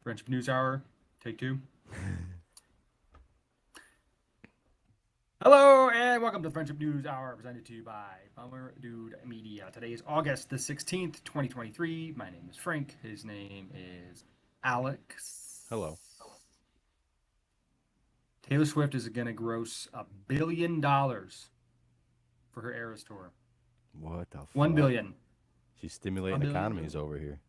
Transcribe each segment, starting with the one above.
Friendship News Hour, take two. Hello and welcome to the Friendship News Hour presented to you by Bummer Dude Media. Today is August the 16th, 2023. My name is Frank. His name is Alex. Hello. Taylor Swift is going to gross $1 billion for her Eras tour. What the 1 fuck? billion. She's A stimulating billion. economies over here.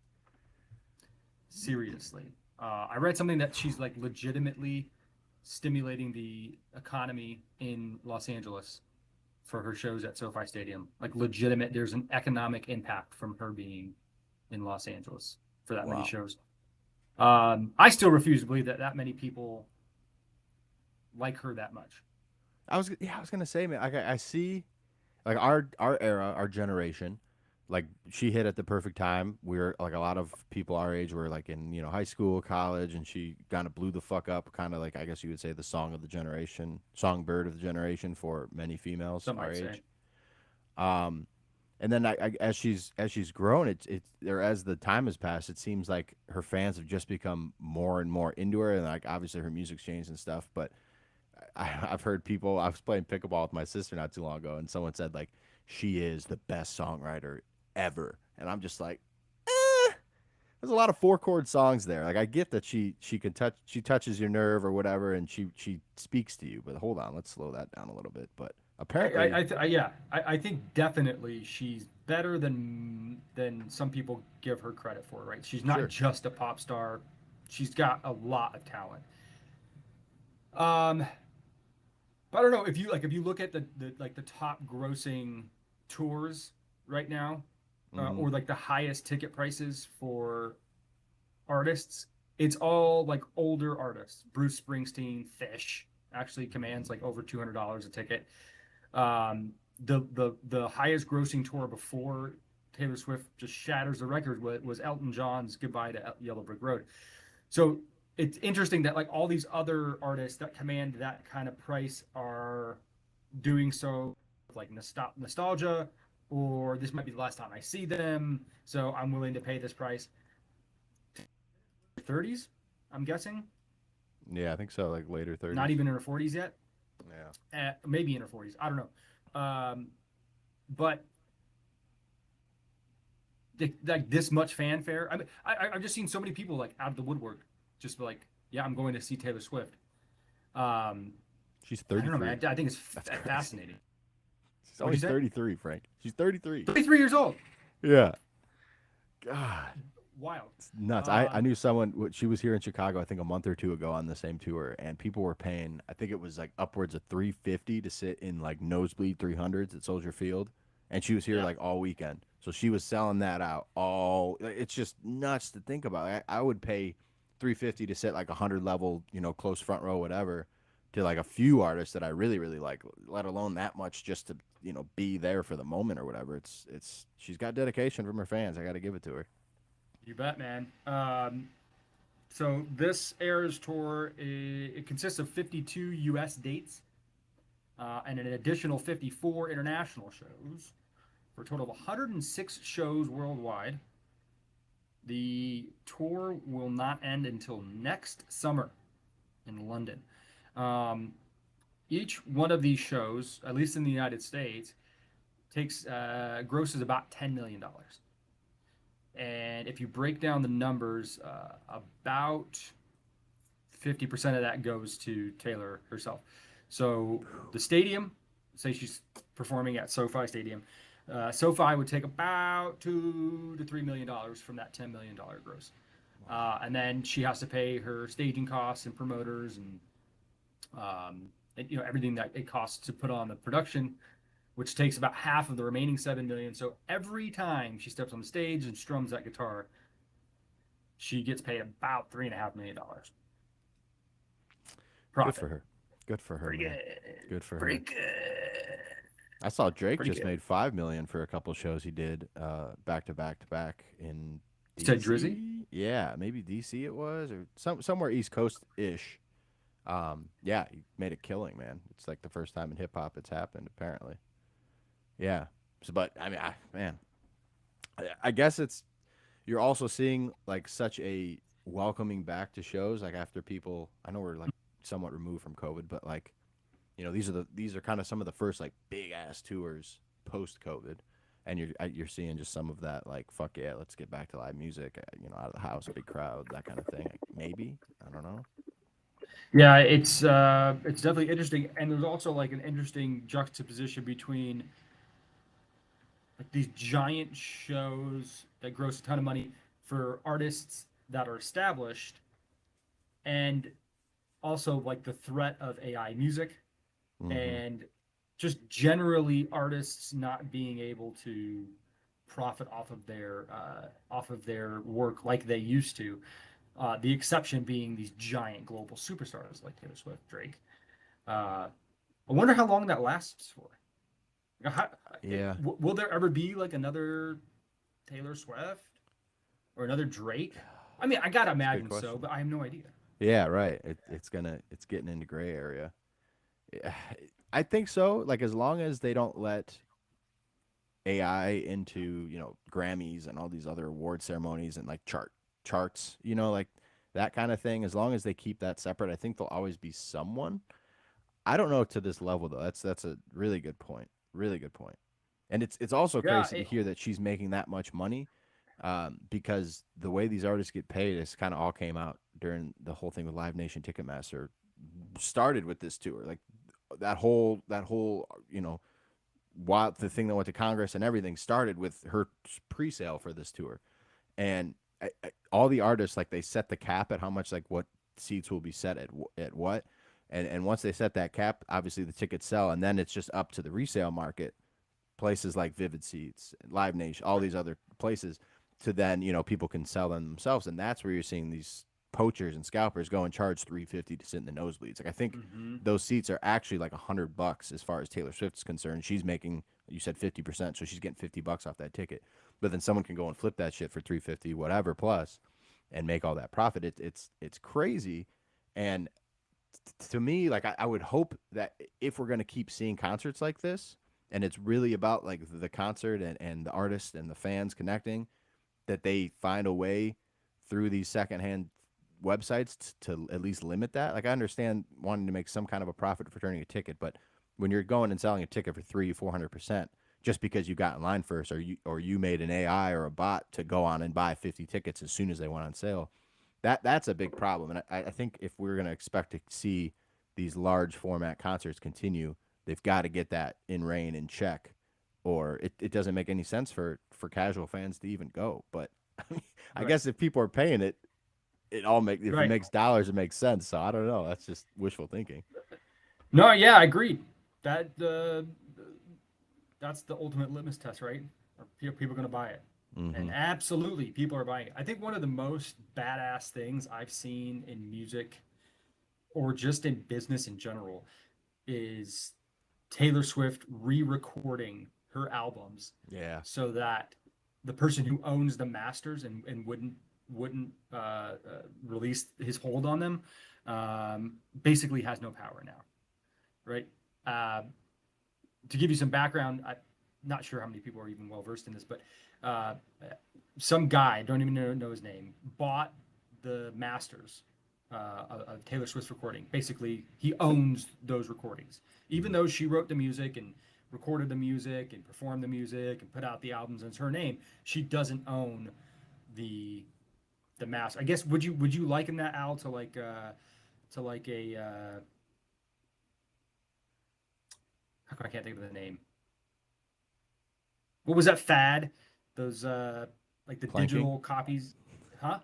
Seriously. I read something that she's like legitimately stimulating the economy in Los Angeles for her shows at SoFi Stadium. Like legitimate, there's an economic impact from her being in Los Angeles for that many Wow. shows. I still refuse to believe that that many people like her that much. I was gonna say, man. I see, like our era, our generation, like she hit at the perfect time. We're like a lot of people our age were like in high school, college, and she kind of blew the fuck up. Kind of like I guess you would say the song of the generation, songbird of the generation for many females Some our might say. age. Um, and then as she's grown, it's or as the time has passed, it seems like her fans have just become more and more into her, and like obviously her music's changed and stuff. But I've heard people. I was playing pickleball with my sister not too long ago, and someone said like she is the best songwriter ever, and I'm just like, there's a lot of four chord songs there. Like I get that she touches your nerve or whatever, and she speaks to you. But hold on, let's slow that down a little bit. But apparently, Yeah, I think definitely she's better than some people give her credit for. Right? She's not sure, just a pop star. She's got a lot of talent. Um, but I don't know if you look at the like the top grossing tours right now, hmm, or like the highest ticket prices for artists, it's all like older artists. Bruce Springsteen, Fish actually commands like over $200 a ticket. The highest grossing tour before Taylor Swift just shatters the record was Elton John's Goodbye to Yellow Brick Road. So it's interesting that like all these other artists that command that kind of price are doing so with like nostalgia, or this might be the last time I see them, so I'm willing to pay this price. 30s, I'm guessing. yeah, I think so. Like later Not 30s. even in her 40s yet. Yeah, Maybe in her 40s. I don't know. But like this much fanfare. I mean, I've just seen so many people like out of the woodwork, just like, yeah, I'm going to see Taylor Swift. Um, she's I don't know, 33. man. I think it's That's crazy. fascinating. She's What'd only you say? 33, Frank. She's 33. 33 years old. Yeah. God. Wild. It's nuts. I Um, knew someone. She was here in Chicago, I think, a month or two ago on the same tour, and people were paying. I think it was like upwards of 350 to sit in like nosebleed 300s at Soldier Field, and she was here yeah. like all weekend. So she was selling that out all. It's just nuts to think about. I would pay 350 to sit like 100 level, close front row, whatever, to like a few artists that I really really like. Let alone that much just to be there for the moment or whatever. It's she's got dedication from her fans. I got to give it to her. You bet, man. So this Eras tour, it consists of 52 U.S. dates and an additional 54 international shows for a total of 106 shows worldwide. The tour will not end until next summer in London. Um, each one of these shows, at least in the United States, takes grosses about $10 million. And if you break down the numbers, about 50% of that goes to Taylor herself. So the stadium, say she's performing at SoFi Stadium, SoFi would take about $2 to $3 million from that $10 million gross. And then she has to pay her staging costs and promoters and everything that it costs to put on the production, which takes about half of the remaining 7 million. So every time she steps on the stage and strums that guitar, she gets paid about $3.5 million Good for profit. her. Good for her, Pretty man. good. Good for Pretty her. good. I saw Drake Pretty just good. made 5 million for a couple shows he did back to back to back in You said Drizzy? DC. Yeah, maybe DC it was or somewhere East Coast ish. Yeah, he made a killing, man. It's like the first time in hip hop it's happened apparently. Yeah. So, but I mean, man, I guess it's you're also seeing like such a welcoming back to shows, like after people, I know we're like somewhat removed from COVID, but like, these are kind of some of the first like big ass tours post COVID, and you're seeing just some of that, like, fuck yeah, let's get back to live music, out of the house, big crowd, that kind of thing. Like, maybe, I don't know. Yeah, it's definitely interesting, and there's also like an interesting juxtaposition between like these giant shows that gross a ton of money for artists that are established, and also like the threat of AI music, Hmm. and just generally artists not being able to profit off of their work like they used to. The exception being these giant global superstars like Taylor Swift, Drake. I wonder how long that lasts for. How, Yeah, will there ever be like another Taylor Swift or another Drake? I mean, I gotta it's a good imagine so, question. but I have no idea. Yeah, right. It's getting into gray area. Yeah, I think so. Like, as long as they don't let AI into, Grammys and all these other award ceremonies and like charts, like that kind of thing. As long as they keep that separate, I think there'll always be someone. I don't know to this level though. That's a really good point. Really good point. And it's also Yeah, crazy to hear that she's making that much money, because the way these artists get paid is kind of all came out during the whole thing with Live Nation Ticketmaster. Started with this tour, like that whole while the thing that went to Congress and everything started with her pre-sale for this tour, and all the artists, like, they set the cap at how much, like, what seats will be set at what, and once they set that cap, obviously the tickets sell, and then it's just up to the resale market, places like Vivid Seats, Live Nation, all these other places, to then, people can sell them themselves, and that's where you're seeing these poachers and scalpers go and charge 350 to sit in the nosebleeds. Like, I think mm-hmm. those seats are actually like $100 as far as Taylor Swift's concerned. She's making, you said, 50%, so she's getting $50 off that ticket. But then someone can go and flip that shit for 350 whatever plus, and make all that profit. It's crazy, and to me, like, I would hope that if we're going to keep seeing concerts like this, and it's really about like the concert and the artist and the fans connecting, that they find a way through these secondhand websites to at least limit that. Like, I understand wanting to make some kind of a profit for turning a ticket, but when you're going and selling a ticket for 300-400% just because you got in line first, or you made an AI or a bot to go on and buy 50 tickets as soon as they went on sale, that's a big problem. And I think if we're going to expect to see these large format concerts continue, they've got to get that in rein in check, or it doesn't make any sense for casual fans to even go. But I Right, guess if people are paying it, if it right. makes dollars, it makes sense. So I don't know. That's just wishful thinking. No, yeah, I agree. That that's the ultimate litmus test, right? Are people going to buy it? And Hmm. absolutely, people are buying it. I think one of the most badass things I've seen in music or just in business in general is Taylor Swift re-recording her albums Yeah. so that the person who owns the masters and wouldn't release his hold on them basically has no power now, right? Uh, to give you some background, I'm not sure how many people are even well versed in this, but uh, some guy, don't even know his name, bought the masters of Taylor Swift's recording. Basically, he owns those recordings, even Hmm. though she wrote the music and recorded the music and performed the music and put out the albums in her name. She doesn't own the master. I guess would you liken that, Al, to like a how come I can't think of the name? What was that fad? Those like the Planking. digital copies, huh?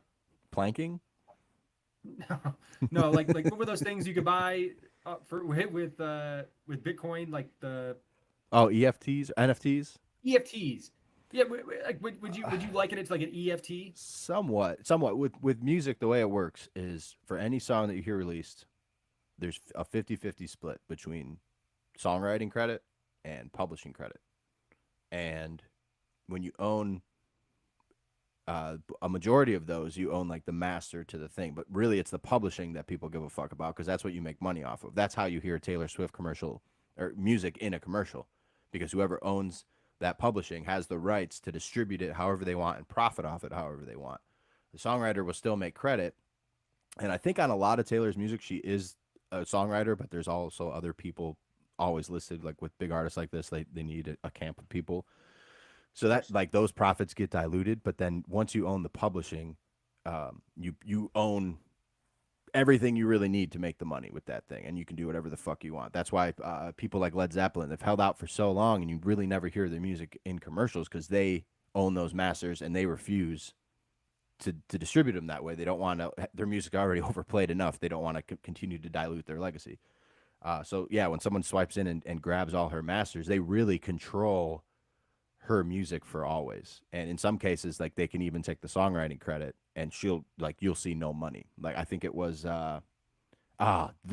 Planking. No, no, like what were those things you could buy for with Bitcoin, like the Oh, EFTs, NFTs. EFTs? Yeah, like would you liken it to like an EFT? Somewhat. With music, the way it works is for any song that you hear released, there's a 50-50 split between songwriting credit and publishing credit. And when you own a majority of those, you own like the master to the thing. But really, it's the publishing that people give a fuck about, because that's what you make money off of. That's how you hear a Taylor Swift commercial or music in a commercial, because whoever owns that publishing has the rights to distribute it however they want and profit off it however they want. The songwriter will still make credit. And I think on a lot of Taylor's music, she is a songwriter, but there's also other people always listed. Like with big artists like this, they need a camp of people. So Of that course. like those profits get diluted. But then once you own the publishing, you own everything you really need to make the money with that thing, and you can do whatever the fuck you want. That's why people like Led Zeppelin have held out for so long, and you really never hear their music in commercials because they own those masters and they refuse to distribute them that way. They don't want to their music already overplayed enough. They don't want to continue to dilute their legacy. So yeah, when someone swipes in and grabs all her masters, they really control her music for always. And in some cases, like they can even take the songwriting credit, and she'll like you'll see no money. Like I think it was The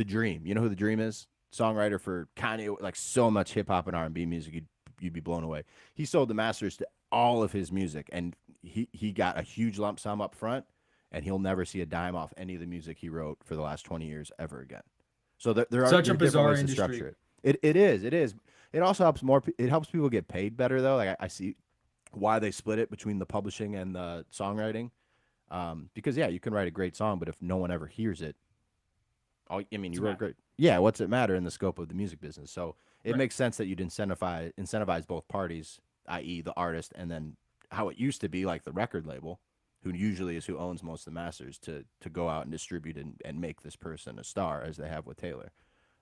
Dream. You know who The Dream is? Songwriter for Kanye, like so much hip hop and R&B music, you'd be blown away. He sold the masters to all of his music, and he got a huge lump sum up front, and he'll never see a dime off any of the music he wrote for the last 20 years ever again. So Such a there are different bizarre ways to industry. structure it. It is. It also helps more. It helps people get paid better though. Like I see why they split it between the publishing and the songwriting. Because yeah, you can write a great song, but if no one ever hears it, I mean, What's you the wrote matter? great. Yeah, what's it matter in the scope of the music business? So it Right. makes sense that you'd incentivize both parties, i.e., the artist, and then how it used to be, like the record label, who usually is who owns most of the masters, to go out and distribute and make this person a star, as they have with Taylor.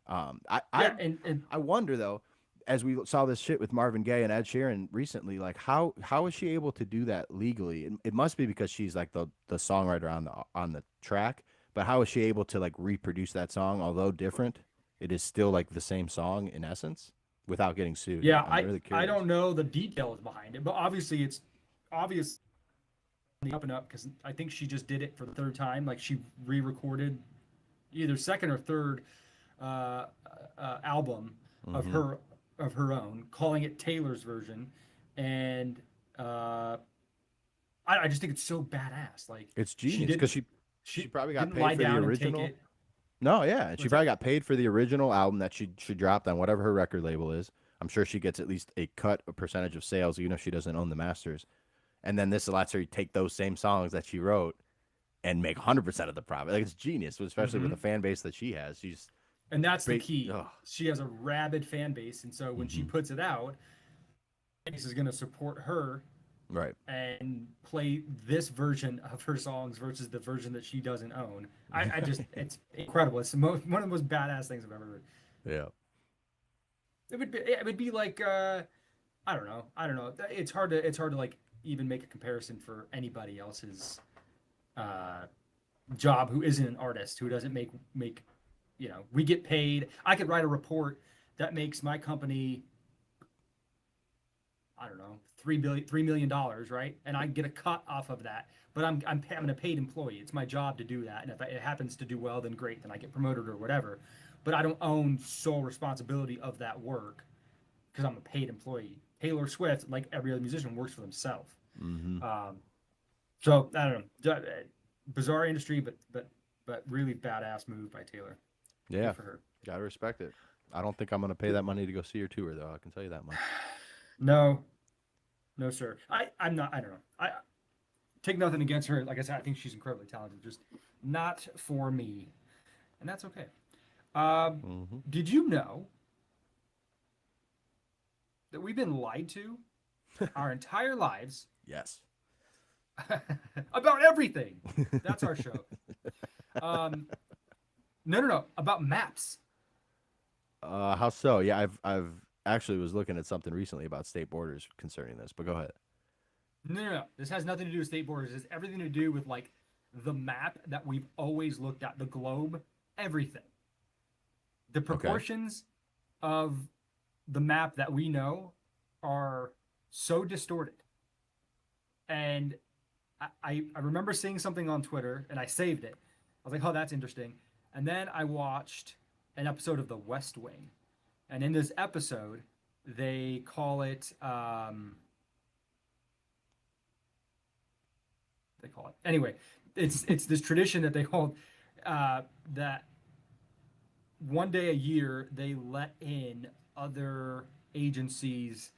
Um, I I Yeah, and I wonder though, as we saw this shit with Marvin Gaye and Ed Sheeran recently, like how is she able to do that legally? It must be because she's like the songwriter on the track. But how is she able to like reproduce that song, although different? It is still like the same song in essence, without getting sued. yeah, I'm really I curious. don't know the details behind it, but obviously it's obvious on the up and up because I think she just did it for the third time. Like she re-recorded either second or third uh, album of Hmm. her of her own, calling it Taylor's version, and uh, I just think it's so badass. Like It's she genius because didn't she she probably got didn't paid lie for the down and take original. it. No, yeah, and she What's probably that? got paid for the original album that she dropped on whatever her record label is. I'm sure she gets at least a percentage of sales, even if she doesn't own the masters. And then this lets her take those same songs that she wrote and make 100% of the profit. Like it's genius, especially with Mm-hmm. the fan base that she has. She's And that's the great. key. Oh, She has a rabid fan base, and so when she hmm. puts it out, fan base is going to support her Right. and play this version of her songs versus the version that she doesn't own. I just it's incredible. It's one of the most badass things I've ever heard. Yeah. It would be like I don't know. It's hard to like even make a comparison for anybody else's uh, job who isn't an artist who doesn't make we get paid. I could write a report that makes my company I don't know, $3 million, right? And I get a cut off of that. But I'm a paid employee. It's my job to do that. And if it happens to do well, then great. Then I get promoted or whatever. But I don't own sole responsibility of that work because I'm a paid employee. Taylor Swift, like every other musician, works for themselves. Hmm. Um, so I don't know. Bizarre industry, but really badass move by Taylor. Yeah. Good for her. Gotta respect it. I don't think I'm gonna pay that money to go see her tour, though. I can tell you that much. No, no, sir. I'm not. I don't know. I take nothing against her. Like I said, I think she's incredibly talented. Just not for me, and that's okay. Um, Hmm. did you know that we've been lied to our entire lives Yes. about everything? That's our show. Um, no, no, no. About maps. How so? Yeah, I've actually was looking at something recently about state borders concerning this, but go ahead. No, no, no. This has nothing to do with state borders. It's everything to do with like the map that we've always looked at, the globe, everything. The Okay. proportions of the map that we know are so distorted. And I remember seeing something on Twitter and I saved it. I was like, oh, that's interesting. And then I watched an episode of The West Wing. And in this episode, they call it, they call it, anyway, it's this tradition that they hold that one day a year they let in other agencies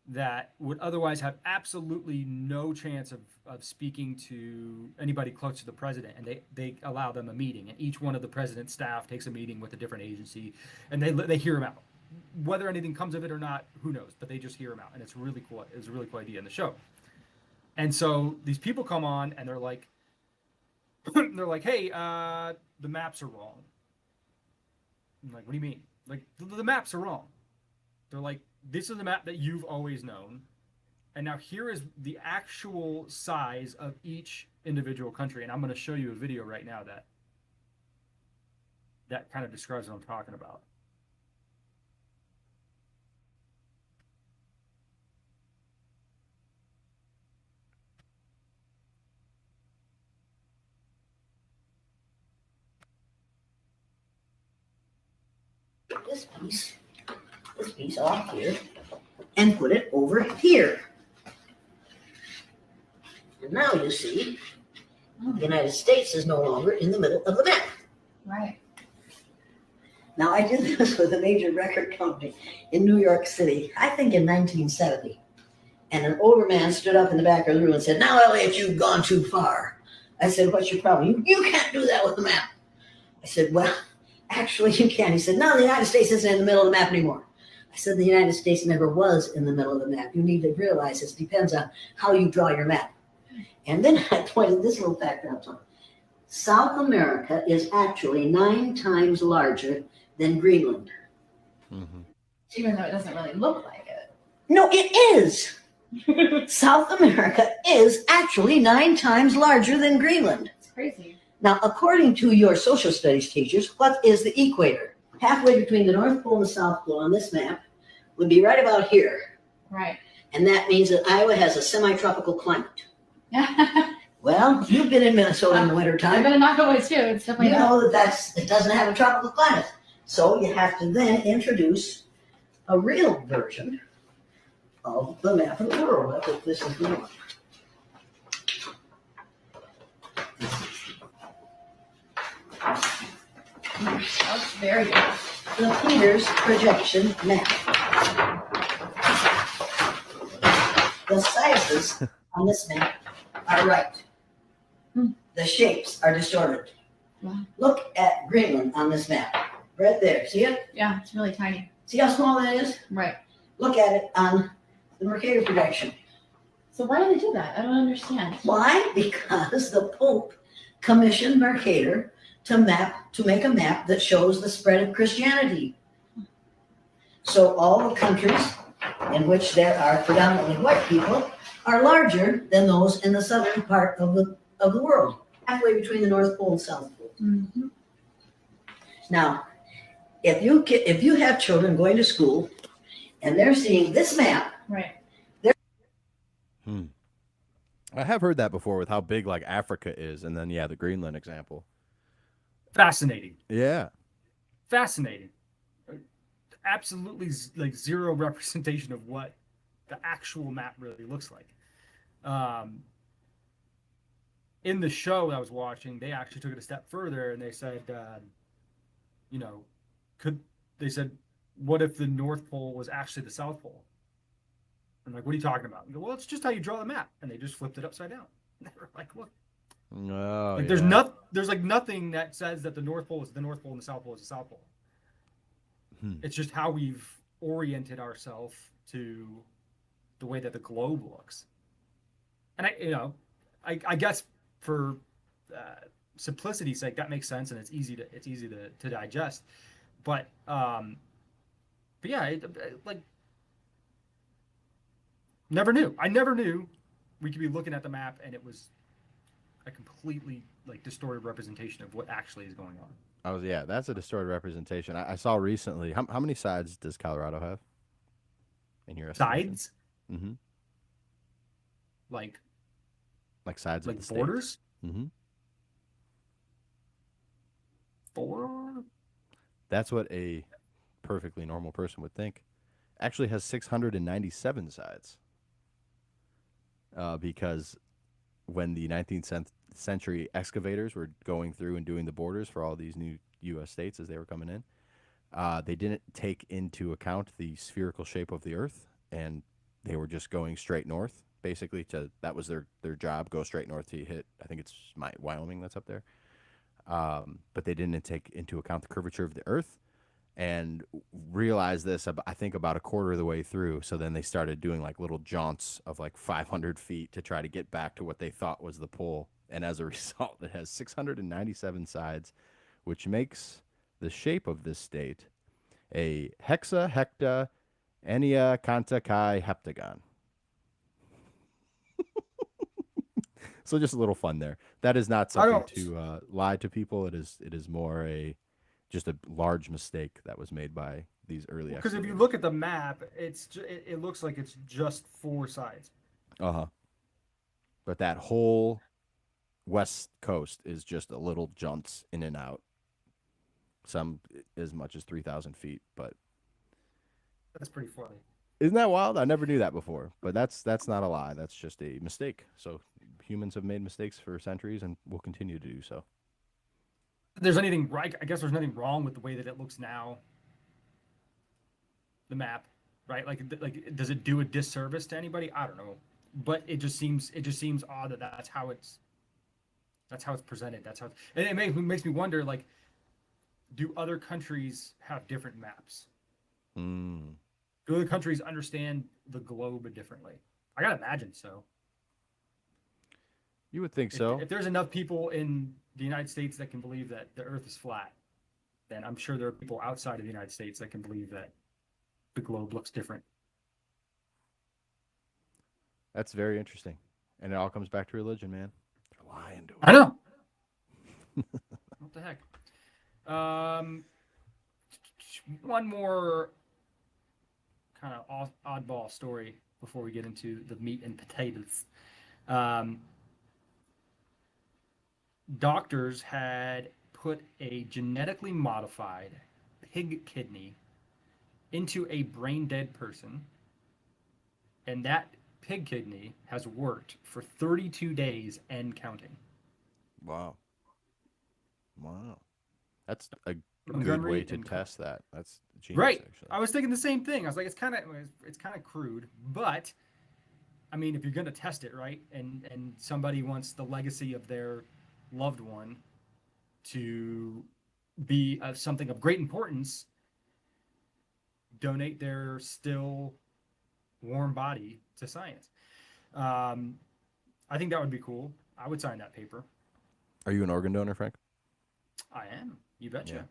that would otherwise have absolutely no chance of speaking to anybody close to the president, and they allow them a meeting, and each one of the president's staff takes a meeting with a different agency, and they hear him out. Whether anything comes of it or not, who knows? But they just hear him out, and it's really cool. It's a really cool idea in the show. And so these people come on, and they're like, hey, the maps are wrong. I'm like, what do you mean? Like, the maps are wrong. They're like, this is the map that you've always known, and now here is the actual size of each individual country. And I'm going to show you a video right now that kind of describes what I'm talking about. This piece off here, and put it over here. And now you see, the United States is no longer in the middle of the map. Right. Now, I did this with a major record company in New York City, I think in 1970. And an older man stood up in the back of the room and said, "Now, Elliot, you've gone too far." I said, "What's your problem?" You can't do that with the map." I said, "Well, actually, you can." He said, "No, the United States isn't in the middle of the map anymore." I said, "The United States never was in the middle of the map. You need to realize this depends on how you draw your map." And then I pointed this little fact out to him. South America is actually 9 times larger than Greenland. Mm-hmm. Even though it doesn't really look like it. No, it is. South America is actually 9 times larger than Greenland. It's crazy. Now, according to your social studies teachers, what is the equator? Halfway between the North Pole and the South Pole on this map would be right about here. Right. And that means that Iowa has a semi-tropical climate. I've Well, you've been in Minnesota in the wintertime. been in Iowa too. It's definitely You know that it doesn't have a tropical climate. So you have to then introduce a real version of the map of the world. I think this is the one. That's very good. The Peters projection map. The sizes on this map are right. The shapes are distorted. Wow. Look at Greenland on this map. Right there. See it? Yeah, it's really tiny. See how small that is? Right. Look at it on the Mercator projection. So why do they do that? I don't understand. Why? Because the Pope commissioned Mercator to make a map that shows the spread of Christianity. So all the countries in which there are predominantly white people are larger than those in the southern part of the world, halfway between the North Pole and South Pole. Mm-hmm. Now, if you have children going to school and they're seeing this map, Right. I have heard that before with how big like Africa is, and then the Greenland example. Fascinating. Yeah. Fascinating. Absolutely like zero representation of what the actual map really looks like. In the show I was watching, they actually took it a step further and they said, what if the North Pole was actually the South Pole? I'm like, what are you talking about? Go, well, it's just how you draw the map, and they just flipped it upside down. And they were like, look, Oh, like there's like nothing that says that the North Pole is the North Pole and the South Pole is the South Pole. It's just how we've oriented ourselves to the way that the globe looks. And I guess for simplicity's sake, that makes sense, and it's easy to digest. But yeah, like never knew. I never knew we could be looking at the map and it was a completely like distorted representation of what actually is going on. That's a distorted representation. I saw recently. How many sides does Colorado have? In your estimation? Sides? Mm-hmm. Like sides of the state? borders? Mm-hmm. 4? That's what a perfectly normal person would think. Actually has 697 sides. Because when the 19th century excavators were going through and doing the borders for all these new U.S. states as they were coming in, they didn't take into account the spherical shape of the Earth, and they were just going straight north, basically. That was their job, go straight north to hit. I think it's Wyoming that's up there. But they didn't take into account the curvature of the Earth and realized this, I think, about a quarter of the way through. So then they started doing like little jaunts of like 500 feet to try to get back to what they thought was the pole. And as a result, it has 697 sides, which makes the shape of this state a hexa, hecta, enia, canta, chi, heptagon. So just a little fun there. That is not I something don't to lie to people. It is more just a large mistake that was made by these early because if you excavators. look at the map, it looks like it's just 4 sides. Uh-huh. But that whole west coast is just a little jumps in and out. Some as much as 3,000 feet. But That's pretty funny. isn't that wild? I never knew that before. But that's not a lie. That's just a mistake. So humans have made mistakes for centuries and will continue to do so. There's anything right? I guess there's nothing wrong with the way that it looks now. The map, right? Like does it do a disservice to anybody? I don't know, but it just seems odd that that's how it's presented. That's how and it makes me wonder, like, do other countries have different maps? Mm. Do other countries understand the globe differently? I gotta imagine so. You would think If, so. if there's enough people in the United States that can believe that the Earth is flat, then I'm sure there are people outside of the United States that can believe that the globe looks different. That's very interesting. And it all comes back to religion, man. They're lying to us. I know. What the heck? One more kind of oddball story before we get into the meat and potatoes. Um, Doctors had put a genetically modified pig kidney into a brain dead person, and that pig kidney has worked for 32 days and counting. Wow. Wow. That's a good Montgomery way to and test that. That's genius, right. actually. I was thinking the same thing. I was like, it's kind of crude, but I mean, if you're gonna test it, right, and somebody wants the legacy of their loved one to be something of great importance, donate their still warm body to science. Um, I think that would be cool. I would sign that paper. Are you an organ donor, Frank? I am. You betcha. Yeah.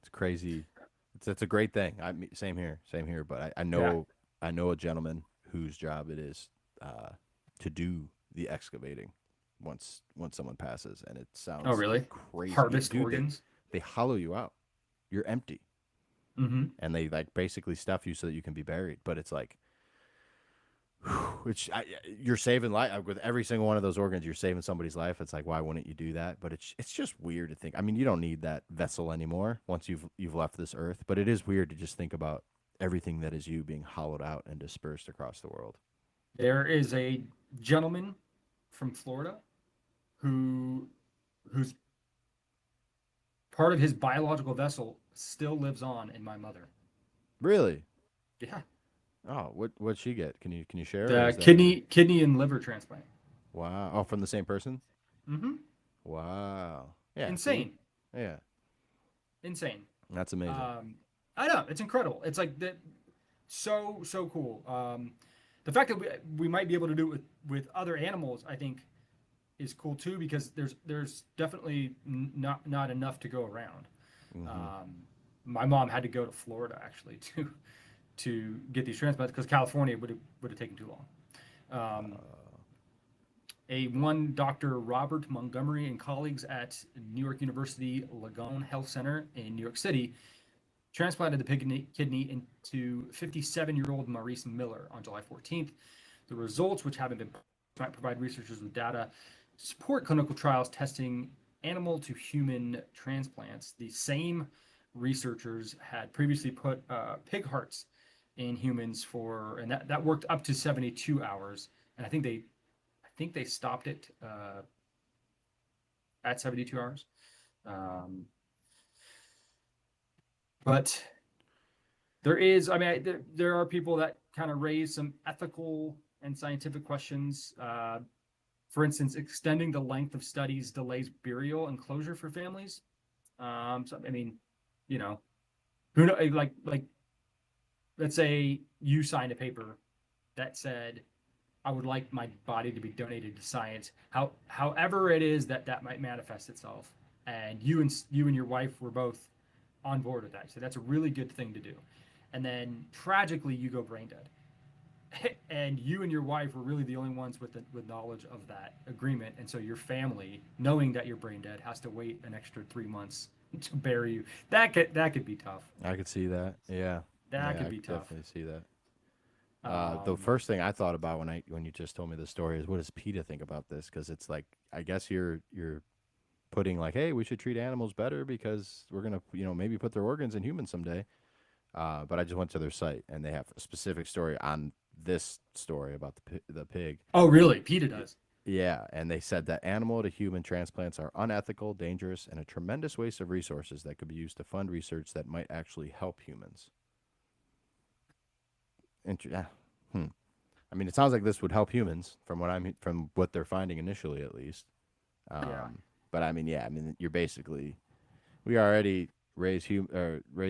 It's crazy. It's a great thing. Same here, But I Yeah. know a gentleman whose job it is to do the excavating once someone passes, and it sounds Oh, really? crazy. Harvest Dude, organs. they hollow you out. You're empty, Mm-hmm. and they like basically stuff you so that you can be buried. But it's like, you're saving life with every single one of those organs. You're saving somebody's life. It's like, why wouldn't you do that? But it's just weird to think. I mean, you don't need that vessel anymore once you've left this earth. But it is weird to just think about everything that is you being hollowed out and dispersed across the world. There is a gentleman from Florida whose part of his biological vessel still lives on in my mother. Really? Yeah. Oh, what'd she get? Can you share? Or The is that- kidney and liver transplant. Wow. Oh, from the same person? Mm-hmm. Wow. Yeah. see? Insane. Yeah. Insane. That's amazing. I know, it's incredible. It's like that, so cool. The fact that we might be able to do it with other animals, I think, is cool too, because there's definitely not enough to go around. Mhm. My mom had to go to Florida actually to get these transplants because California would have taken too long. One Dr. Robert Montgomery and colleagues at New York University Langone Health Center in New York City transplanted the pig kidney into 57-year-old Maurice Miller on July 14th. The results, which haven't been, might provide researchers with data to support clinical trials testing animal to human transplants. The same researchers had previously put pig hearts in humans and that worked up to 72 hours. And I think they stopped it at 72 hours. But there are people that kind of raise some ethical and scientific questions. For instance, extending the length of studies delays burial and closure for families. So I mean, you know, who know, like let's say you signed a paper that said I would like my body to be donated to science. However it is that that might manifest itself, and you and your wife were both on board with that. So that's a really good thing to do. And then tragically, you go brain dead, and you and your wife were really the only ones with knowledge of that agreement. And so your family, knowing that you're brain dead, has to wait an extra 3 months to bury you. That could be tough. I could see that. Yeah. That Yeah, could I be could tough. definitely see that. The Um, first thing I thought about when you just told me the story is, what does PETA think about this? Because it's like, I guess you're putting like, hey, we should treat animals better because we're gonna maybe put their organs in humans someday. But I just went to their site and they have a specific story on this story about the pig. oh, really? PETA Y- does. Yeah, and they said that animal to human transplants are unethical, dangerous, and a tremendous waste of resources that could be used to fund research that might actually help humans. Yeah. Hmm. I mean, it sounds like this would help humans from what they're finding initially, at least. Yeah. Um, but I mean, yeah, I mean, you're basically we already raise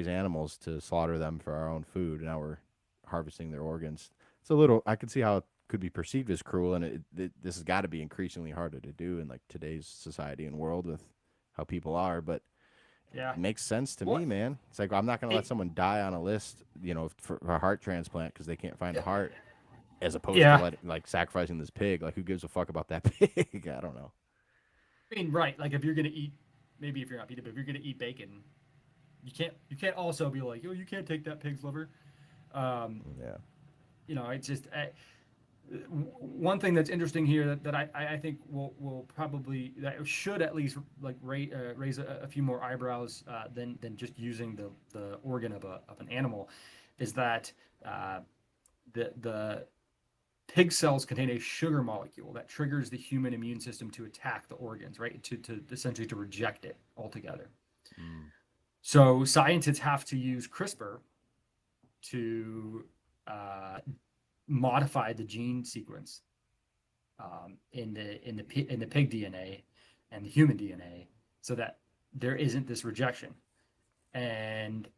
animals to slaughter them for our own food, and now we're harvesting their organs. It's a little. I can see how it could be perceived as cruel, and this has got to be increasingly harder to do in like today's society and world with how people are. But Yeah. it makes sense to Well, me, man. It's like I'm not gonna let it, someone die on a list, for a heart transplant because they can't find a heart, as opposed to yeah. letting like sacrificing this pig. Like, who gives a fuck about that pig? I don't know. I mean, right. Like if you're gonna eat, maybe if you're not PETA, but if you're gonna eat bacon, you can't also be like, oh, you can't take that pig's liver. Um, Yeah. it's just one thing that's interesting here that I think will probably that should at least like raise a few more eyebrows than just using the organ of an animal, is that uh, the pig cells contain a sugar molecule that triggers the human immune system to attack the organs, right? To essentially to reject it altogether. Mm. So scientists have to use CRISPR to uh, modify the gene sequence in the pig DNA and the human DNA so that there isn't this rejection. And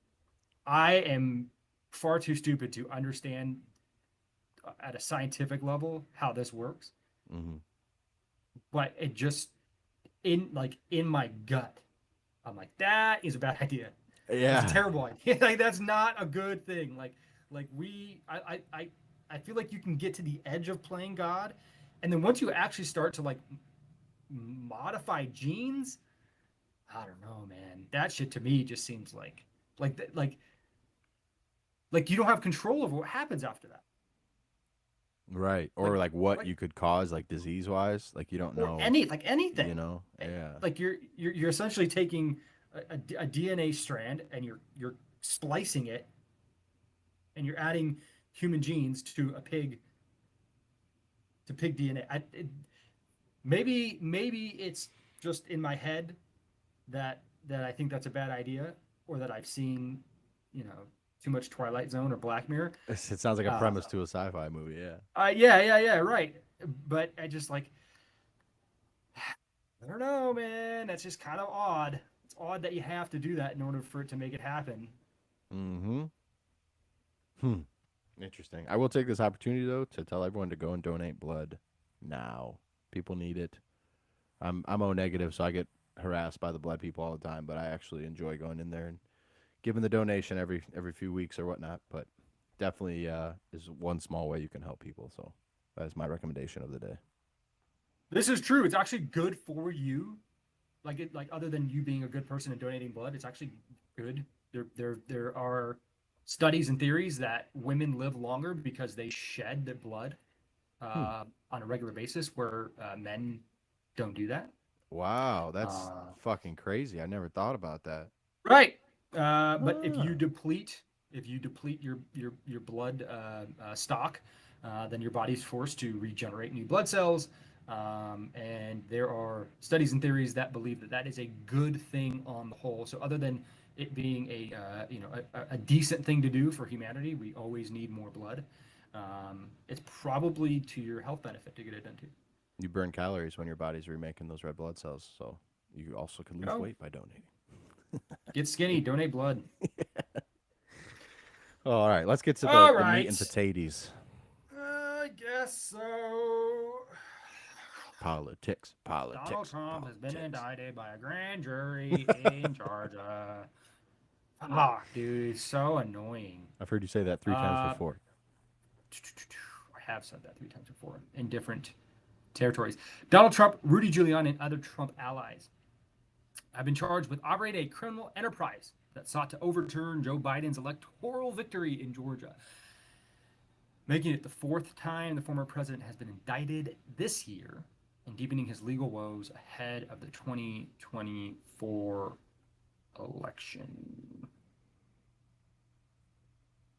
I am far too stupid to understand at a scientific level how this works, Mm-hmm. but it just in my gut, I'm like, that is a bad idea. That's a Yeah. terrible idea. Like that's not a good thing. Like I feel like you can get to the edge of playing God, and then once you actually start to like modify genes, I don't know, man. That shit to me just seems like like you don't have control over what happens after that. Right. Like Or like what like you could cause, like disease wise. Like you don't or know, anything. Eh, Yeah. Like you're essentially taking a DNA strand and you're splicing it and you're adding human genes to pig DNA. Maybe it's just in my head that I think that's a bad idea, or that I've seen, you know, too much Twilight Zone or Black Mirror. It sounds like a Uh, premise to a sci-fi movie. Yeah. yeah, right. But I just like, I don't know, man. That's just kind of odd. It's odd that you have to do that in order for it to make it happen. Mm-hmm. Hmm. Interesting. I will take this opportunity though to tell everyone to go and donate blood now. People need it. I'm O negative, so I get harassed by the blood people all the time. But I actually enjoy going in there and giving the donation every few weeks or whatnot. But definitely is one small way you can help people. So that is my recommendation of the day. This is true. It's actually good for you. Like other than you being a good person and donating blood, it's actually good. There are studies and theories that women live longer because they shed their blood Hmm. on a regular basis, where men don't do that. Wow, that's Uh, fucking crazy. I never thought about that. right. But Ah. if you deplete your blood stock, then your body's forced to regenerate new blood cells. And there are studies and theories that believe that that is a good thing on the whole. So other than it being a decent thing to do for humanity, we always need more blood. It's probably to your health benefit to get it done too. You burn calories when your body's remaking those red blood cells, so you also can lose Oh. weight by donating. Get skinny, donate blood. Oh, all right, let's get to All the meat and right. potatoes. I guess so. Politics. Donald Trump has been indicted by a grand jury in Georgia. Fuck, dude, it's so annoying. I've heard you say that 3 times before. I have said that 3 times before in different territories. Donald Trump, Rudy Giuliani, and other Trump allies have been charged with operating a criminal enterprise that sought to overturn Joe Biden's electoral victory in Georgia, making it the fourth time the former president has been indicted this year and deepening his legal woes ahead of the 2024 election.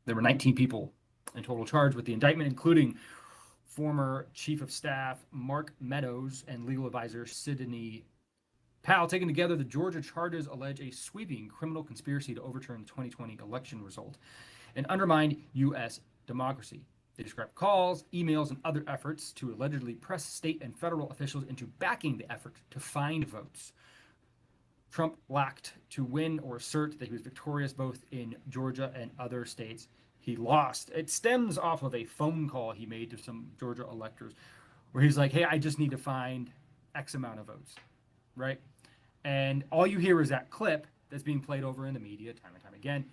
There were 19 people in total charged with the indictment, including former Chief of Staff Mark Meadows and legal advisor Sidney Powell. Taken together, the Georgia charges allege a sweeping criminal conspiracy to overturn the 2020 election result and undermine U.S. democracy. They describe calls, emails, and other efforts to allegedly press state and federal officials into backing the effort to find votes. Trump lacked to win or assert that he was victorious both in Georgia and other states he lost. It stems off of a phone call he made to some Georgia electors where he's like, hey, I just need to find X amount of votes, right? And all you hear is that clip that's being played over in the media time and time again.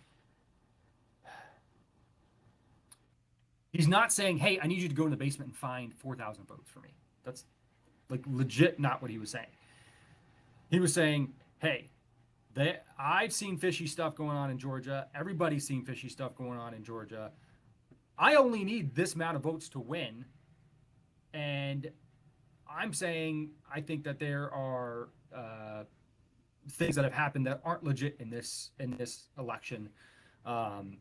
He's not saying, hey, I need you to go in the basement and find 4,000 votes for me. That's like legit not what he was saying. He was saying, hey, I've seen fishy stuff going on in Georgia. Everybody's seen fishy stuff going on in Georgia. I only need this amount of votes to win. And I'm saying I think that there are things that have happened that aren't legit in this election. And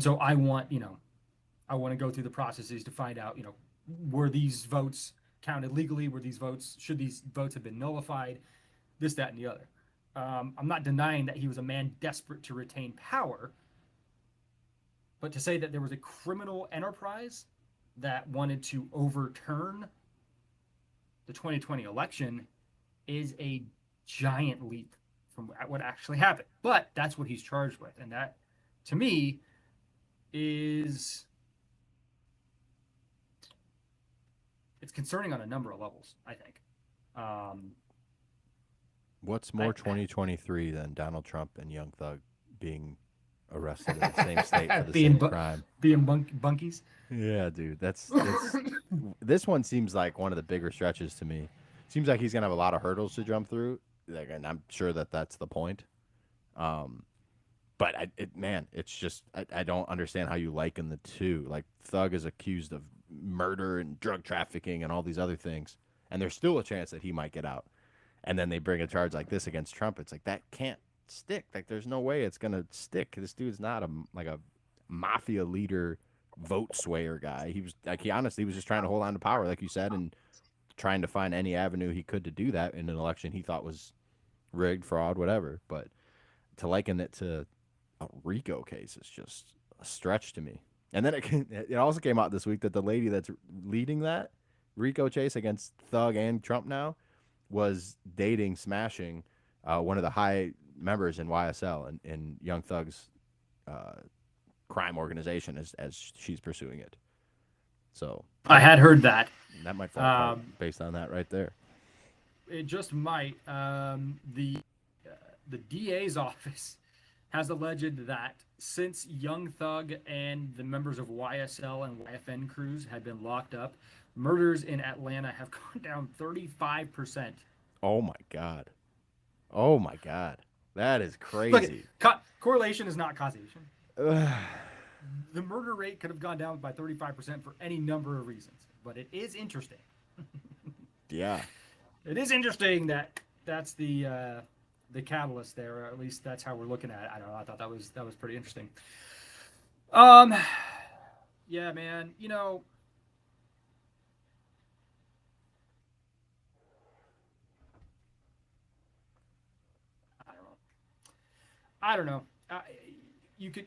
so I want to go through the processes to find out, were these votes counted legally? Should these votes have been nullified? This, that, and the other. I'm not denying that he was a man desperate to retain power, but to say that there was a criminal enterprise that wanted to overturn the 2020 election is a giant leap from what actually happened. But that's what he's charged with, and that, to me, is it's concerning on a number of levels, I think. What's more 2023 than Donald Trump and Young Thug being arrested in the same state for the same crime? Being bunkies? Yeah, dude. That's this one seems like one of the bigger stretches to me. Seems like he's going to have a lot of hurdles to jump through, and I'm sure that that's the point. But it's just I don't understand how you liken the two. Like, Thug is accused of murder and drug trafficking and all these other things, and there's still a chance that he might get out. And then they bring a charge like this against Trump. It's like, that can't stick. Like, there's no way it's gonna stick. This dude's not a mafia leader, vote swayer guy. He was he honestly was just trying to hold on to power, like you said, and trying to find any avenue he could to do that in an election he thought was rigged, fraud, whatever. But to liken it to a RICO case is just a stretch to me. And then it also came out this week that the lady that's leading that RICO chase against Thug and Trump now was smashing one of the high members in YSL and in Young Thug's crime organization as she's pursuing it. So I had heard that. That might fall apart based on that right there. It just might. The DA's office has alleged that since Young Thug and the members of YSL and YFN crews had been locked up, murders in Atlanta have gone down 35%. Oh my God. That is crazy. Look, correlation is not causation. The murder rate could have gone down by 35% for any number of reasons, but it is interesting. Yeah. It is interesting that that's the catalyst there, or at least that's how we're looking at it. I don't know. I thought that was pretty interesting. Yeah, man. I don't know. You could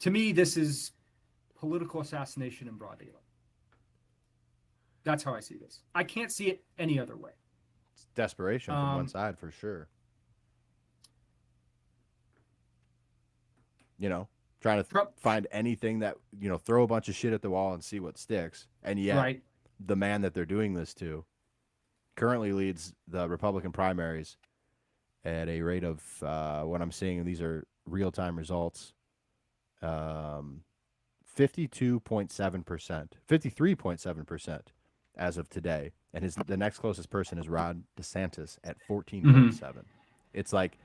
To me, this is political assassination in broad daylight. That's how I see this. I can't see it any other way. It's desperation from one side for sure. Trying to find anything that, throw a bunch of shit at the wall and see what sticks. And yet, the man that they're doing this to currently leads the Republican primaries at a rate of, what I'm seeing, these are real-time results, 52.7%, 53.7% as of today. And the next closest person is Ron DeSantis at 14.7. It's like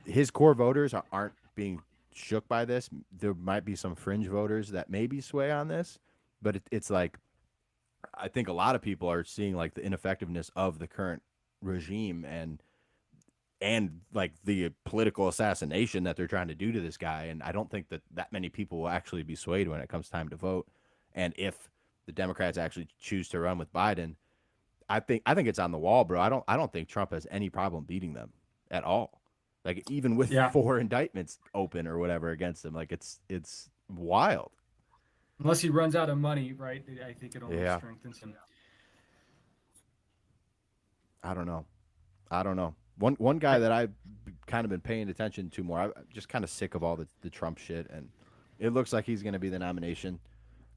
his core voters aren't being shook by this. There might be some fringe voters that maybe sway on this, but it's like, I think a lot of people are seeing like the ineffectiveness of the current regime and like the political assassination that they're trying to do to this guy. And I don't think that many people will actually be swayed when it comes time to vote. And if the Democrats actually choose to run with Biden, I think it's on the wall, bro. I don't think Trump has any problem beating them at all. Like even with 4 indictments open or whatever against him, like it's wild. Unless he runs out of money, right? I think it only strengthens him. I don't know. One guy that I've kind of been paying attention to more. I'm just kind of sick of all the Trump shit, and it looks like he's going to be the nomination.